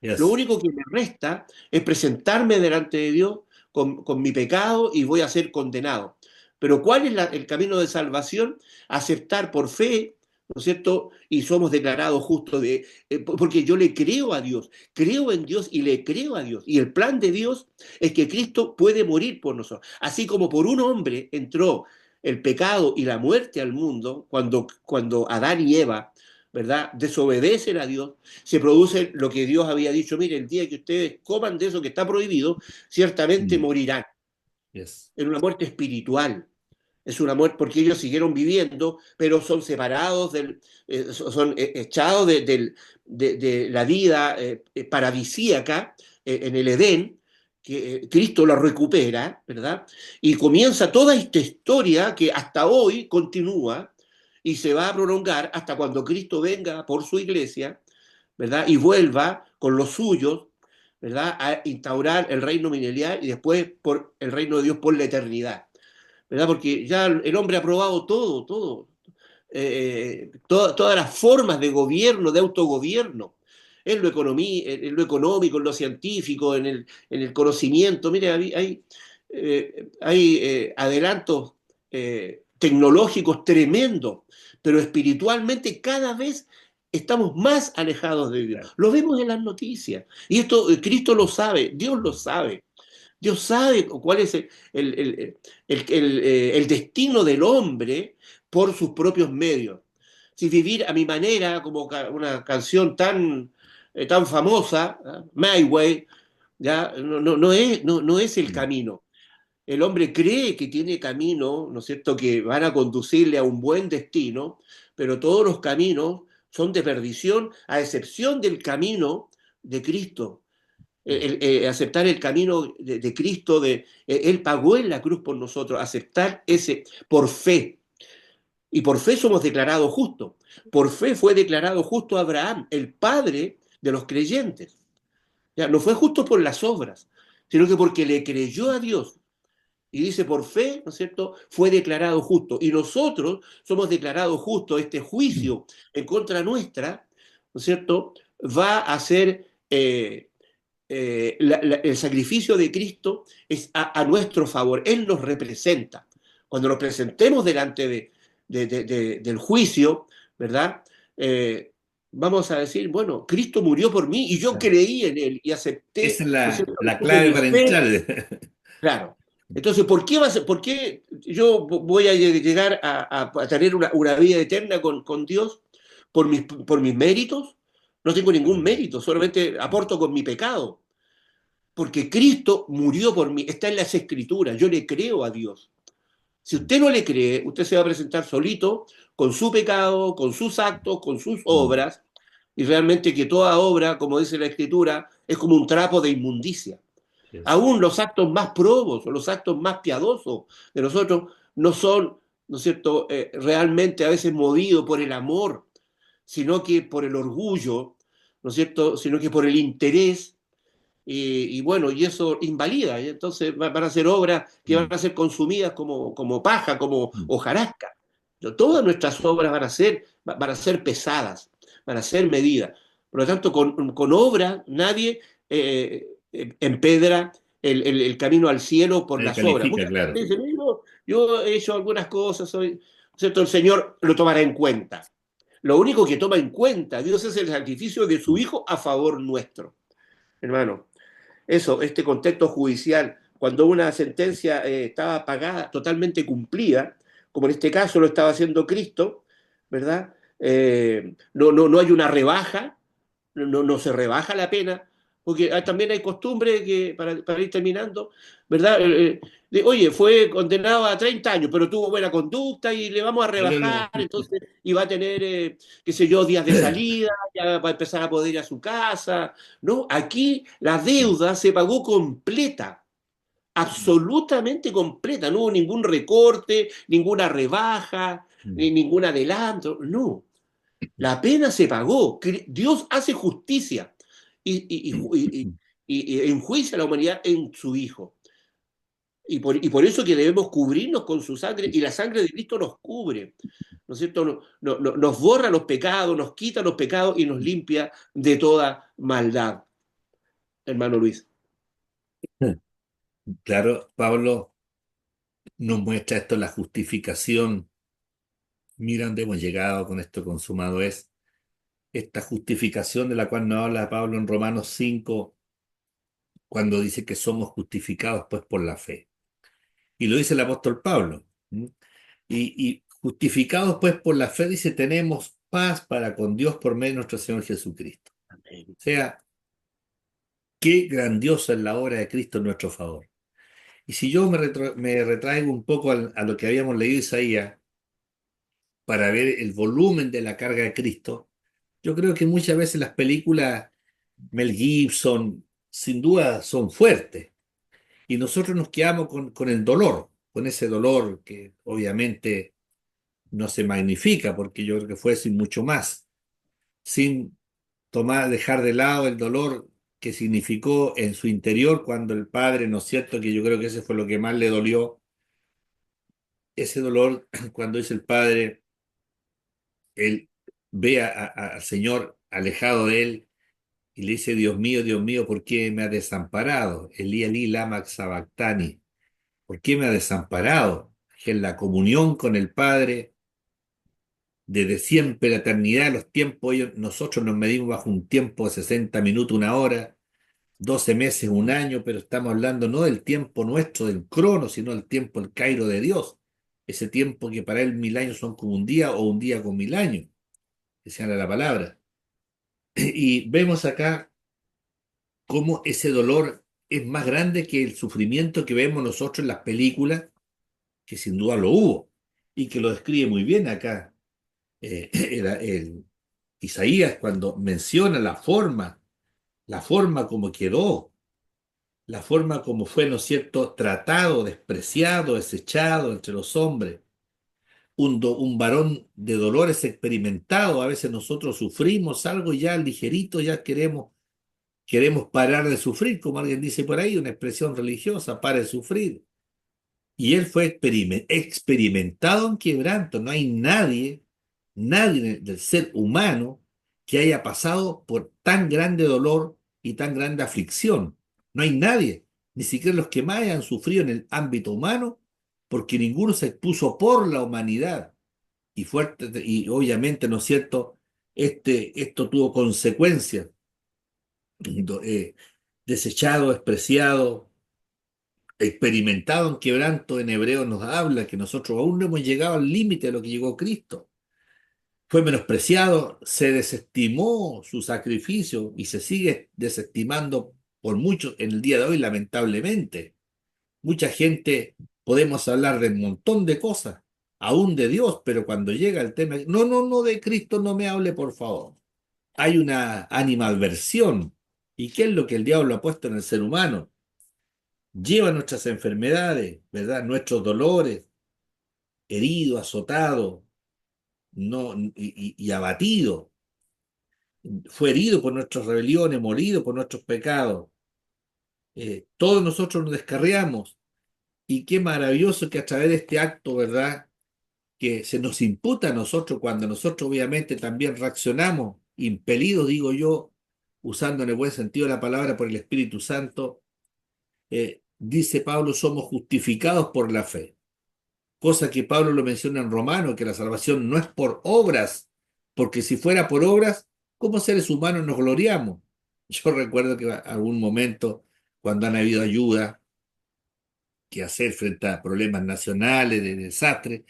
Lo Yes. único que me resta es presentarme delante de Dios con mi pecado y voy a ser condenado. Pero ¿cuál es el camino de salvación? Aceptar por fe, ¿no es cierto? Y somos declarados justos porque yo le creo a Dios, creo en Dios y le creo a Dios. Y el plan de Dios es que Cristo puede morir por nosotros. Así como por un hombre entró el pecado y la muerte al mundo, cuando Adán y Eva, ¿verdad? Desobedecen a Dios, se produce lo que Dios había dicho, mire, el día que ustedes coman de eso que está prohibido, ciertamente Mm. morirán Yes. en una muerte espiritual. Es una muerte porque ellos siguieron viviendo, pero son separados, son echados de la vida paradisíaca en el Edén, que Cristo la recupera, ¿verdad? Y comienza toda esta historia que hasta hoy continúa y se va a prolongar hasta cuando Cristo venga por su iglesia, ¿verdad? Y vuelva con los suyos, ¿verdad? A instaurar el reino milenial y después por el reino de Dios por la eternidad. ¿Verdad? Porque ya el hombre ha probado todas las formas de gobierno, de autogobierno, en lo económico, en lo científico, en el conocimiento. Mire, hay adelantos tecnológicos tremendos, pero espiritualmente cada vez estamos más alejados de Dios. Claro. Lo vemos en las noticias. Y esto Cristo lo sabe, Dios lo sabe. Dios sabe cuál es el destino del hombre por sus propios medios. Si vivir a mi manera, como una canción tan famosa, ¿ah? My Way, ¿ya? No es el Mm. camino. El hombre cree que tiene camino, ¿no es cierto?, que van a conducirle a un buen destino, pero todos los caminos son de perdición, a excepción del camino de Cristo, Mm. aceptar el camino de Cristo, Él pagó en la cruz por nosotros, aceptar ese por fe. Y por fe somos declarados justos. Por fe fue declarado justo Abraham, el padre de los creyentes. Ya, no fue justo por las obras, sino que porque le creyó a Dios. Y dice, por fe, ¿no es cierto?, fue declarado justo. Y nosotros somos declarados justos. Este Mm. juicio en contra nuestra, ¿no es cierto?, va a ser el sacrificio de Cristo es a nuestro favor. Él nos representa. Cuando nos presentemos delante del juicio, ¿verdad? Vamos a decir, bueno, Cristo murió por mí y yo Claro. creí en Él y Esa acepté, es ¿no es cierto? la Puse clave mi para fe, entrar. claro. Entonces, ¿por qué yo voy a llegar a tener una vida eterna con Dios por mis méritos? No tengo ningún mérito, solamente aporto con mi pecado. porque Cristo murió por mí. Está en las Escrituras. Yo le creo a Dios. Si usted no le cree, usted se va a presentar solito con su pecado, con sus actos, con sus Mm. obras, y realmente que toda obra, como dice la Escritura, es como un trapo de inmundicia. Yes. Aún los actos más probos o los actos más piadosos de nosotros no son, ¿no es cierto?, realmente a veces movidos por el amor, sino que por el orgullo, ¿no es cierto?, sino que por el interés, y bueno, y eso invalida, y entonces van a ser obras que van Mm. a ser consumidas como paja, como Mm. hojarasca. Todas nuestras obras van a ser pesadas, van a ser medidas. Por lo tanto, con obras nadie empedra el camino al cielo por las obras. Califica, Mucha claro. gente dice, yo he hecho algunas cosas, ¿cierto? El Señor lo tomará en cuenta. Lo único que toma en cuenta Dios es el sacrificio de su Hijo a favor nuestro, hermano. Eso, este contexto judicial, cuando una sentencia estaba pagada, totalmente cumplida, como en este caso lo estaba haciendo Cristo, ¿verdad? No hay una rebaja, no se rebaja la pena, porque también hay costumbre que, para ir terminando, ¿verdad? Oye, fue condenado a 30 años, pero tuvo buena conducta y le vamos a rebajar, entonces, y va a tener, qué sé yo, días de salida, ya va a empezar a poder ir a su casa. No, aquí la deuda se pagó completa, absolutamente completa, no hubo ningún recorte, ninguna rebaja, ni Mm. ningún adelanto, no. La pena se pagó. Dios hace justicia y enjuicia a la humanidad en su Hijo. Y por eso que debemos cubrirnos con su sangre, y la sangre de Cristo nos cubre, ¿no es cierto? Nos borra los pecados, nos quita los pecados y nos limpia de toda maldad, hermano Luis. Claro, Pablo nos muestra esto, la justificación. Mira dónde hemos llegado con esto consumado es esta justificación de la cual nos habla Pablo en Romanos 5, cuando dice que somos justificados pues por la fe. Y lo dice el apóstol Pablo. ¿Mm? Y justificados pues por la fe, dice, tenemos paz para con Dios por medio de nuestro Señor Jesucristo. Amén. O sea, qué grandiosa es la obra de Cristo en nuestro favor. Y si yo me retraigo un poco a lo que habíamos leído Isaías, para ver el volumen de la carga de Cristo, yo creo que muchas veces las películas Mel Gibson, sin duda, son fuertes. Y nosotros nos quedamos con el dolor, con ese dolor que obviamente no se magnifica, porque yo creo que fue sin mucho más, sin dejar de lado el dolor que significó en su interior cuando el padre, ¿no es cierto? Que yo creo que ese fue lo que más le dolió, ese dolor cuando dice el padre, él ve al Señor alejado de él y le dice, Dios mío, ¿por qué me has desamparado? Elí, Elí, lama sabactani. ¿Por qué me ha desamparado? Que en la comunión con el Padre, desde siempre, la eternidad de los tiempos, nosotros nos medimos bajo un tiempo de 60 minutos, una hora, 12 meses, un año, pero estamos hablando no del tiempo nuestro, del crono, sino del tiempo, el Cairo de Dios. Ese tiempo que para él 1000 años son como un día o un día con 1000 años, que se habla la palabra. Y vemos acá cómo ese dolor es más grande que el sufrimiento que vemos nosotros en las películas, que sin duda lo hubo, y que lo describe muy bien acá el Isaías cuando menciona la forma como quedó, la forma como fue, ¿no es cierto?, tratado, despreciado, desechado entre los hombres. Un varón de dolores experimentado, a veces nosotros sufrimos algo y ya ligerito, ya queremos parar de sufrir, como alguien dice por ahí, una expresión religiosa, para de sufrir. Y él fue experimentado en quebranto. No hay nadie del ser humano que haya pasado por tan grande dolor y tan grande aflicción. No hay nadie, ni siquiera los que más hayan sufrido en el ámbito humano, porque ninguno se expuso por la humanidad. Y fuerte, y obviamente, ¿no es cierto? Esto tuvo consecuencias. eh, Desechado, despreciado, experimentado en quebranto, en hebreo nos habla que nosotros aún no hemos llegado al límite de lo que llegó Cristo. Fue menospreciado, se desestimó su sacrificio y se sigue desestimando por muchos en el día de hoy, lamentablemente. Mucha gente, podemos hablar de un montón de cosas, aún de Dios, pero cuando llega el tema, no, no, no, de Cristo no me hable, por favor. Hay una animadversión. ¿Y qué es lo que el diablo ha puesto en el ser humano? Lleva nuestras enfermedades, ¿verdad? Nuestros dolores, herido, azotado, no, y abatido. Fue herido por nuestras rebeliones, molido por nuestros pecados. Todos nosotros nos descarriamos. Y qué maravilloso que a través de este acto, ¿verdad? Que se nos imputa a nosotros cuando nosotros obviamente también reaccionamos, impelidos, digo yo, usando en el buen sentido de la palabra por el Espíritu Santo, dice Pablo, somos justificados por la fe. Cosa que Pablo lo menciona en Romano, que la salvación no es por obras, porque si fuera por obras, como seres humanos nos gloriamos. Yo recuerdo que algún momento, cuando han habido ayuda que hacer frente a problemas nacionales, de desastre,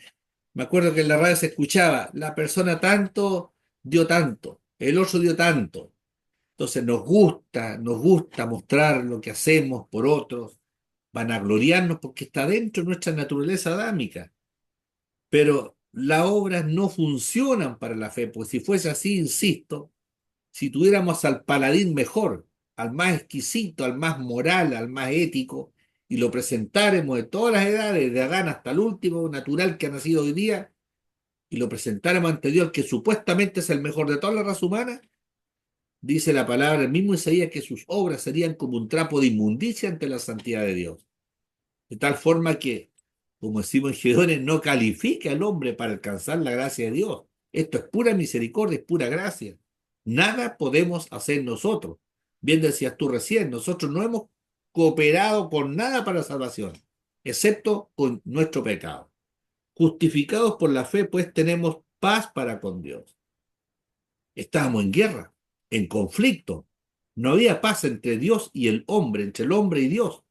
me acuerdo que en la radio se escuchaba, la persona tanto dio tanto, el otro dio tanto. Entonces nos gusta mostrar lo que hacemos por otros, vanagloriarnos porque está dentro de nuestra naturaleza adámica. Pero las obras no funcionan para la fe, pues si fuese así, insisto, si tuviéramos al paladín mejor, al más exquisito, al más moral, al más ético, y lo presentáramos de todas las edades, de Adán hasta el último natural que ha nacido hoy día, y lo presentáramos ante Dios, que supuestamente es el mejor de toda la raza humana, dice la palabra, el mismo Isaías, que sus obras serían como un trapo de inmundicia ante la santidad de Dios. De tal forma que, como decimos en Gedones, no califica al hombre para alcanzar la gracia de Dios. Esto es pura misericordia, es pura gracia. Nada podemos hacer nosotros. Bien decías tú recién, nosotros no hemos cooperado con nada para la salvación, excepto con nuestro pecado. Justificados por la fe, pues tenemos paz para con Dios. Estábamos en guerra, en conflicto. No había paz entre Dios y el hombre, entre el hombre y Dios,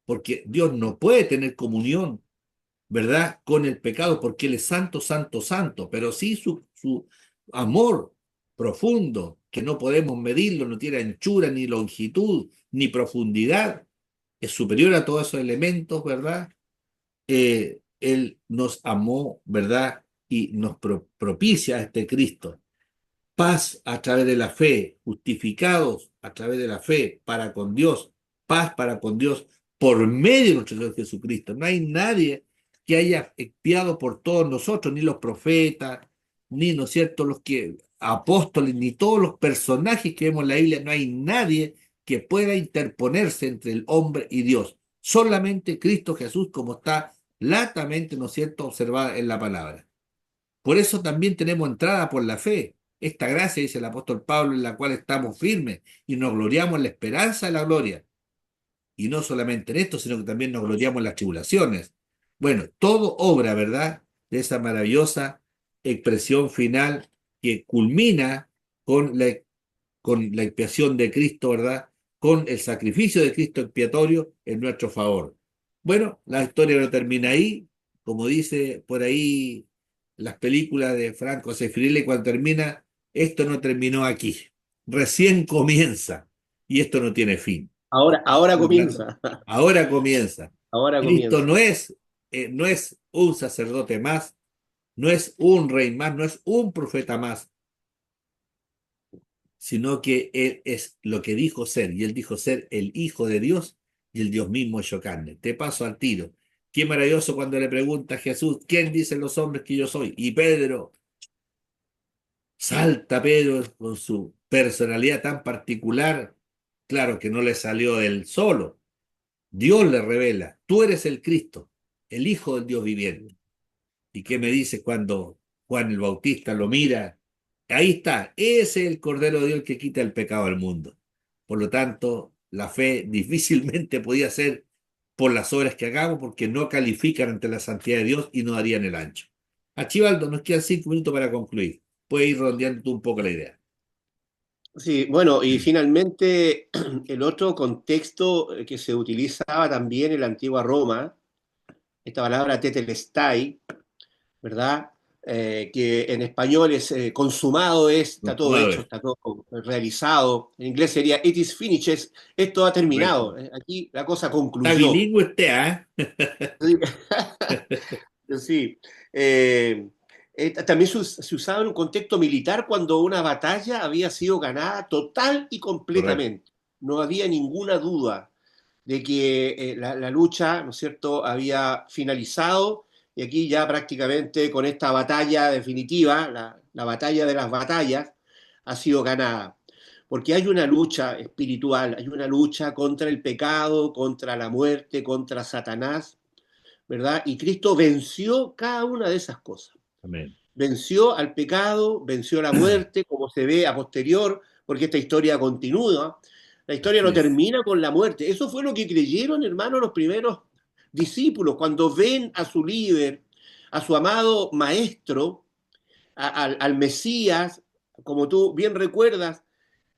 porque Dios no puede tener comunión, ¿verdad?, con el pecado, porque Él es santo, santo, santo, pero sí su amor profundo, que no podemos medirlo, no tiene anchura, ni longitud, ni profundidad, es superior a todos esos elementos, ¿verdad? Él nos amó, ¿verdad? Y nos propicia a este Cristo. Paz a través de la fe, justificados a través de la fe para con Dios, paz para con Dios por medio de nuestro Señor Jesucristo. No hay nadie que haya expiado por todos nosotros, ni los profetas, ni, ¿no es cierto?, los que apóstoles, ni todos los personajes que vemos en la Biblia, no hay nadie que pueda interponerse entre el hombre y Dios. Solamente Cristo Jesús, como está latamente, ¿no es cierto?, observada en la palabra. Por eso también tenemos entrada por la fe. Esta gracia, dice el apóstol Pablo, en la cual estamos firmes y nos gloriamos en la esperanza de la gloria. Y no solamente en esto, sino que también nos gloriamos en las tribulaciones. Bueno, todo obra, ¿verdad?, de esa maravillosa expresión final que culmina con con la expiación de Cristo, ¿verdad? Con el sacrificio de Cristo expiatorio en nuestro favor. Bueno, la historia no termina ahí, como dice por ahí las películas de Franco Sefirelli, cuando termina, esto no terminó aquí, recién comienza y esto no tiene fin. Ahora Por lo tanto, comienza, ahora comienza. ahora Cristo comienza. no es un sacerdote más, no es un rey más, no es un profeta más, sino que Él es lo que dijo ser, y Él dijo ser el Hijo de Dios y el Dios mismo hecho carne. Te paso al tiro. Qué maravilloso cuando le pregunta a Jesús, ¿quién dicen los hombres que yo soy? Y Pedro, salta Pedro con su personalidad tan particular, claro que no le salió del solo. Dios le revela, tú eres el Cristo, el Hijo del Dios viviente. ¿Y qué me dice cuando Juan el Bautista lo mira? Ahí está, ese es el Cordero de Dios que quita el pecado del mundo. Por lo tanto, la fe difícilmente podía ser por las obras que hagamos, porque no califican ante la santidad de Dios y no darían el ancho. Archibaldo, nos quedan 5 minutos para concluir. Puedes ir rondeando tú un poco la idea. Sí, bueno, y finalmente el otro contexto que se utilizaba también en la antigua Roma, esta palabra tetelestai, ¿verdad? que en español es consumado, está todo hecho, Consumado. está todo realizado. En inglés sería it is finished, esto ha Correcto. terminado. Aquí la cosa Está concluyó. bilingüe usted, ¿ah? Sí. Sí. También se usaba en un contexto militar cuando una batalla había sido ganada total y Correcto. completamente. No había ninguna duda de que la lucha, ¿no es cierto?, había finalizado y aquí ya prácticamente con esta batalla definitiva, la batalla de las batallas, ha sido ganada. Porque hay una lucha espiritual, hay una lucha contra el pecado, contra la muerte, contra Satanás, ¿verdad? Y Cristo venció cada una de esas cosas. Amén. Venció al pecado, venció a la muerte, como se ve a posterior, porque esta historia continúa. La historia Así no es. termina con la muerte. Eso fue lo que creyeron, hermanos, los primeros discípulos, cuando ven a su líder, a su amado maestro, al Mesías, como tú bien recuerdas,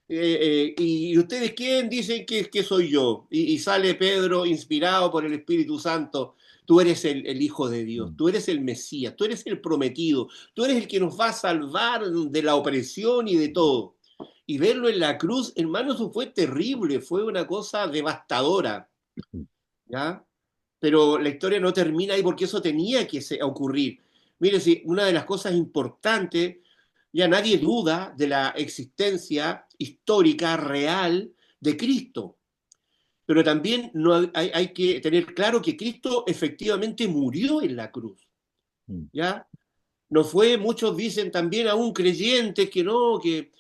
y ustedes quién dicen que soy yo. Y sale Pedro inspirado por el Espíritu Santo. Tú eres el Hijo de Dios, Mm. tú eres el Mesías, tú eres el prometido, tú eres el que nos va a salvar de la opresión y de todo. Y verlo en la cruz, hermano, eso fue terrible, fue una cosa devastadora, ¿ya? Pero la historia no termina ahí porque eso tenía que ocurrir. Mire, si una de las cosas importantes, ya nadie duda de la existencia histórica real de Cristo, pero también no hay que tener claro que Cristo efectivamente murió en la cruz, Mm. ¿ya? No fue, muchos dicen también aún creyentes que no, que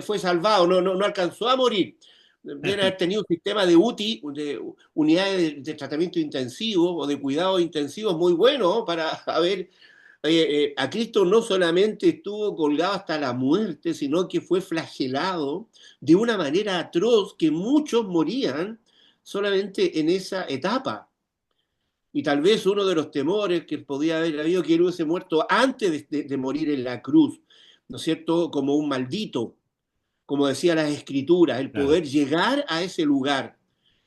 fue salvado, no alcanzó a morir. Deben haber tenido un sistema de UTI, de unidades de tratamiento intensivo o de cuidados intensivos muy bueno, ¿no? Para haber, a Cristo no solamente estuvo colgado hasta la muerte, sino que fue flagelado de una manera atroz que muchos morían solamente en esa etapa. Y tal vez uno de los temores que podía haber habido que él hubiese muerto antes de morir en la cruz, ¿no es cierto? Como un maldito, como decía las escrituras, el Claro. poder llegar a ese lugar.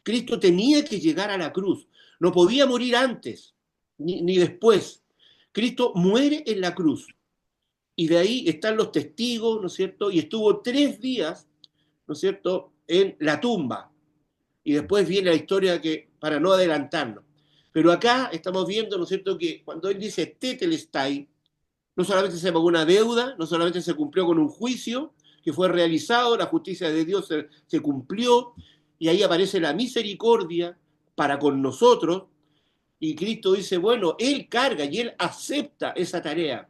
Cristo tenía que llegar a la cruz, no podía morir antes ni después. Cristo muere en la cruz y de ahí están los testigos, ¿no es cierto? Y estuvo 3 días, ¿no es cierto?, en la tumba. Y después viene la historia que, para no adelantarnos. Pero acá estamos viendo, ¿no es cierto?, que cuando él dice tetelestai, no solamente se pagó una deuda, no solamente se cumplió con un juicio que fue realizado, la justicia de Dios se cumplió, y ahí aparece la misericordia para con nosotros, y Cristo dice, bueno, Él carga y Él acepta esa tarea.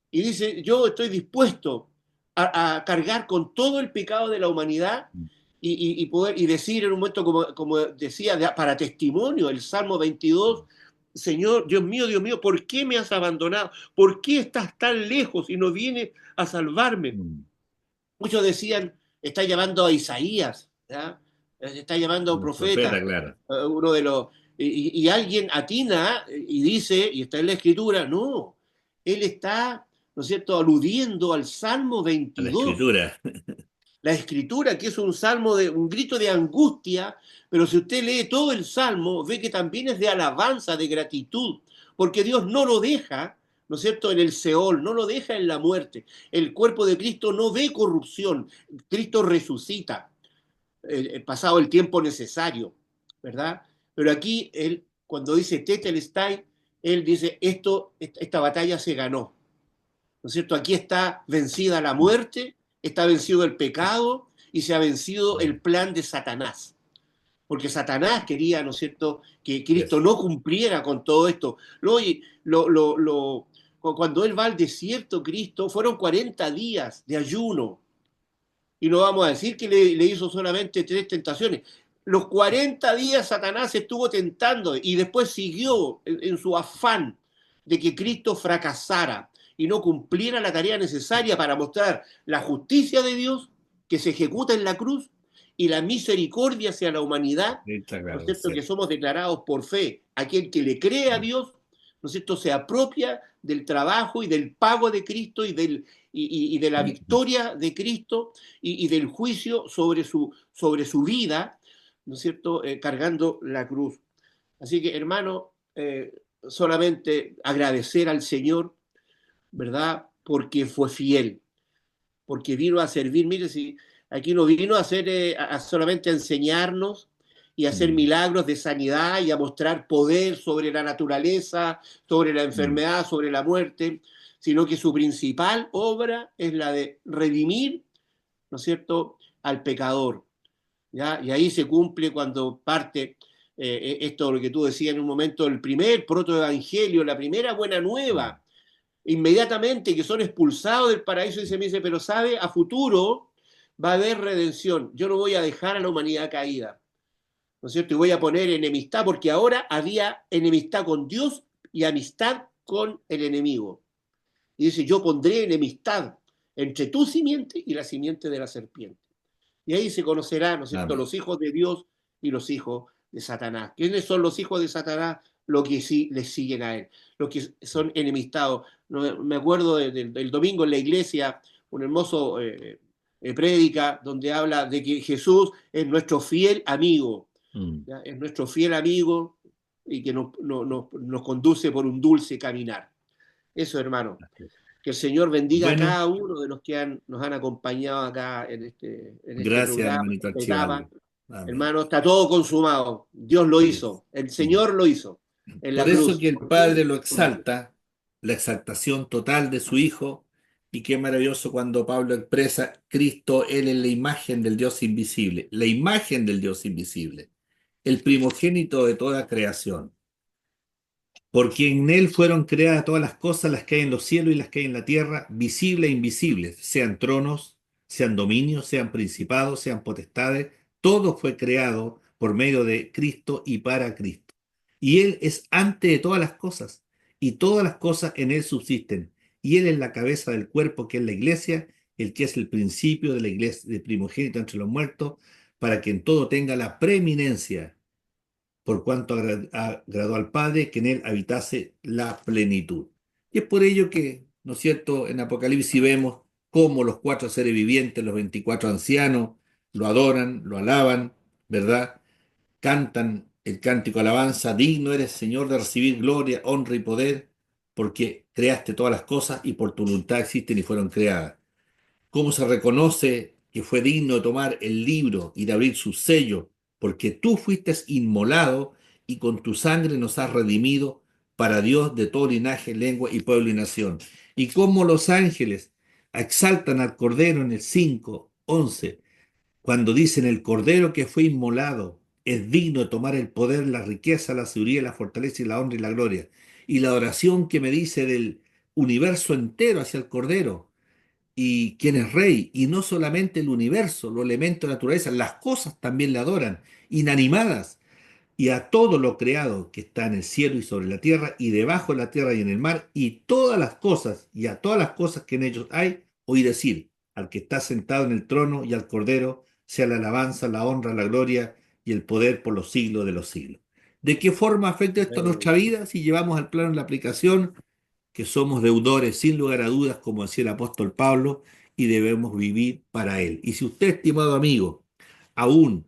Y dice, yo estoy dispuesto a cargar con todo el pecado de la humanidad Mm. y poder y decir en un momento, como decía, para testimonio, el Salmo 22, Señor, Dios mío, ¿por qué me has abandonado? ¿Por qué estás tan lejos y no vienes a salvarme? Mm. Muchos decían, está llamando a Isaías, ¿ya? Está llamando a un Un profeta, profeta, claro. uno de los... Y alguien atina y dice, y está en la escritura, no, él está, ¿no es cierto?, aludiendo al Salmo A la 22, escritura. la escritura, que es un salmo de un grito de angustia, pero si usted lee todo el salmo, ve que también es de alabanza, de gratitud, porque Dios no lo deja, ¿no es cierto?, en el Seol, no lo deja en la muerte. El cuerpo de Cristo no ve corrupción, Cristo resucita, pasado el tiempo necesario, ¿verdad? Pero aquí, él, cuando dice Tetelestai, él dice, esta batalla se ganó, ¿no es cierto? Aquí está vencida la muerte, está vencido el pecado y se ha vencido el plan de Satanás. Porque Satanás quería, ¿no es cierto?, que Cristo Yes. no cumpliera con todo esto. Cuando él va al desierto, Cristo, fueron 40 días de ayuno. Y no vamos a decir que le hizo solamente 3 tentaciones. Los 40 días Satanás estuvo tentando y después siguió en su afán de que Cristo fracasara y no cumpliera la tarea necesaria para mostrar la justicia de Dios que se ejecuta en la cruz y la misericordia hacia la humanidad, Está ¿no es claro, cierto?, sí. que somos declarados por fe. Aquel que le cree a Mm. Dios, ¿no es cierto?, se apropia del trabajo y del pago de Cristo y de la victoria de Cristo y del juicio sobre su vida, ¿no es cierto?, cargando la cruz. Así que, hermano, solamente agradecer al Señor, ¿verdad? Porque fue fiel, porque vino a servir. Mire, si aquí no vino a hacer solamente a enseñarnos y a hacer Mm, milagros de sanidad y a mostrar poder sobre la naturaleza, sobre la mm, enfermedad, sobre la muerte, sino que su principal obra es la de redimir, ¿no es cierto?, al pecador. ¿Ya? Y ahí se cumple cuando parte esto, lo que tú decías en un momento, el primer protoevangelio, la primera buena mm. nueva, inmediatamente que son expulsados del paraíso, y se me dice, pero sabe, a futuro va a haber redención. Yo no voy a dejar a la humanidad caída, ¿no es cierto? Y voy a poner enemistad, porque ahora había enemistad con Dios y amistad con el enemigo. Y dice, yo pondré enemistad entre tu simiente y la simiente de la serpiente. Y ahí se conocerán, ¿no es cierto?, Amén. los hijos de Dios y los hijos de Satanás. ¿Quiénes son los hijos de Satanás? Los que sí les siguen a él, los que son enemistados. No, me acuerdo del domingo en la iglesia, un hermoso prédica donde habla de que Jesús es nuestro fiel amigo, Mm. ¿ya? Es nuestro fiel amigo y que nos conduce por un dulce caminar. Eso, hermano. Así es. Que el Señor bendiga a Bueno, cada uno de los que nos han acompañado acá en este gracias, programa, en hermanito esta etapa. Archibaldo. Amén. Hermano, está todo consumado. Dios lo Así es. hizo. El Mm. Señor lo hizo en la Por eso cruz. que el Por Padre ti, lo por mí. exalta, la exaltación total de su Hijo, y qué maravilloso cuando Pablo expresa, Cristo, Él es la imagen del Dios invisible, la imagen del Dios invisible, el primogénito de toda creación. Porque en él fueron creadas todas las cosas, las que hay en los cielos y las que hay en la tierra, visibles e invisibles, sean tronos, sean dominios, sean principados, sean potestades, todo fue creado por medio de Cristo y para Cristo. Y él es antes de todas las cosas, y todas las cosas en él subsisten. Y él es la cabeza del cuerpo que es la iglesia, el que es el principio de la iglesia, de primogénito entre los muertos, para que en todo tenga la preeminencia por cuanto agradó al Padre que en él habitase la plenitud. Y es por ello que, ¿no es cierto?, en Apocalipsis vemos cómo los cuatro seres vivientes, los 24 ancianos, lo adoran, lo alaban, ¿verdad? Cantan el cántico de alabanza, digno eres, Señor, de recibir gloria, honra y poder, porque creaste todas las cosas y por tu voluntad existen y fueron creadas. ¿Cómo se reconoce que fue digno de tomar el libro y de abrir su sello? Porque tú fuiste inmolado y con tu sangre nos has redimido para Dios de todo linaje, lengua y pueblo y nación. Y como los ángeles exaltan al Cordero en el 5:11, cuando dicen el Cordero que fue inmolado es digno de tomar el poder, la riqueza, la sabiduría, la fortaleza y la honra y la gloria. Y la oración que me dice del universo entero hacia el Cordero y quien es rey, y no solamente el universo, los elementos de la naturaleza, las cosas también le adoran, inanimadas, y a todo lo creado que está en el cielo y sobre la tierra, y debajo de la tierra y en el mar, y todas las cosas, y a todas las cosas que en ellos hay, oí decir, al que está sentado en el trono y al Cordero, sea la alabanza, la honra, la gloria y el poder por los siglos de los siglos. ¿De qué forma afecta esto a nuestra vida si llevamos al plano la aplicación? Que somos deudores sin lugar a dudas, como decía el apóstol Pablo, y debemos vivir para Él. Y si usted, estimado amigo, aún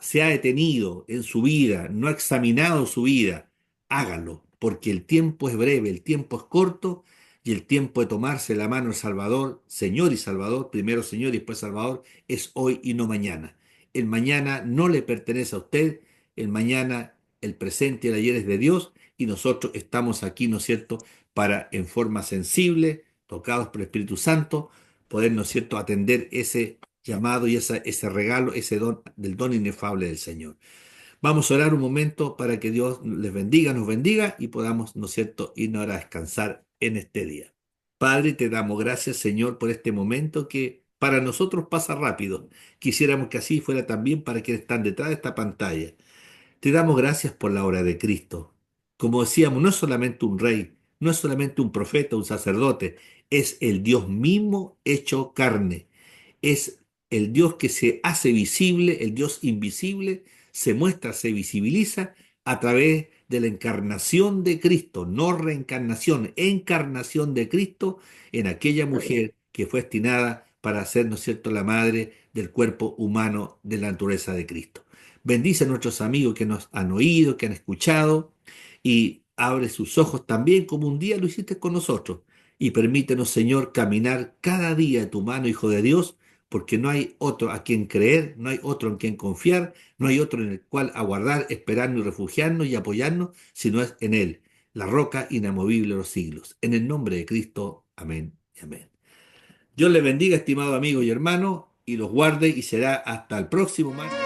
se ha detenido en su vida, no ha examinado su vida, hágalo, porque el tiempo es breve, el tiempo es corto, y el tiempo de tomarse la mano al Salvador, Señor y Salvador, primero Señor y después Salvador, es hoy y no mañana. El mañana no le pertenece a usted, el mañana, el presente y el ayer es de Dios, y nosotros estamos aquí, ¿no es cierto?, para en forma sensible, tocados por el Espíritu Santo, poder, ¿no es cierto?, atender ese llamado y ese regalo, ese don del don inefable del Señor. Vamos a orar un momento para que Dios les bendiga, nos bendiga y podamos, ¿no es cierto?, irnos a descansar en este día. Padre, te damos gracias, Señor, por este momento que para nosotros pasa rápido. Quisiéramos que así fuera también para quienes están detrás de esta pantalla. Te damos gracias por la obra de Cristo. Como decíamos, no es solamente un rey, no es solamente un profeta, un sacerdote, es el Dios mismo hecho carne. Es el Dios que se hace visible, el Dios invisible, se muestra, se visibiliza a través de la encarnación de Cristo, no reencarnación, encarnación de Cristo en aquella mujer que fue destinada para ser, ¿no es cierto?, la madre del cuerpo humano de la naturaleza de Cristo. Bendice a nuestros amigos que nos han oído, que han escuchado y abre sus ojos también como un día lo hiciste con nosotros. Y permítenos, Señor, caminar cada día de tu mano, Hijo de Dios, porque no hay otro a quien creer, no hay otro en quien confiar, no hay otro en el cual aguardar, esperarnos y refugiarnos y apoyarnos, sino es en Él, la roca inamovible de los siglos. En el nombre de Cristo, amén y amén. Dios les bendiga, estimado amigo y hermano, y los guarde y será hasta el próximo martes.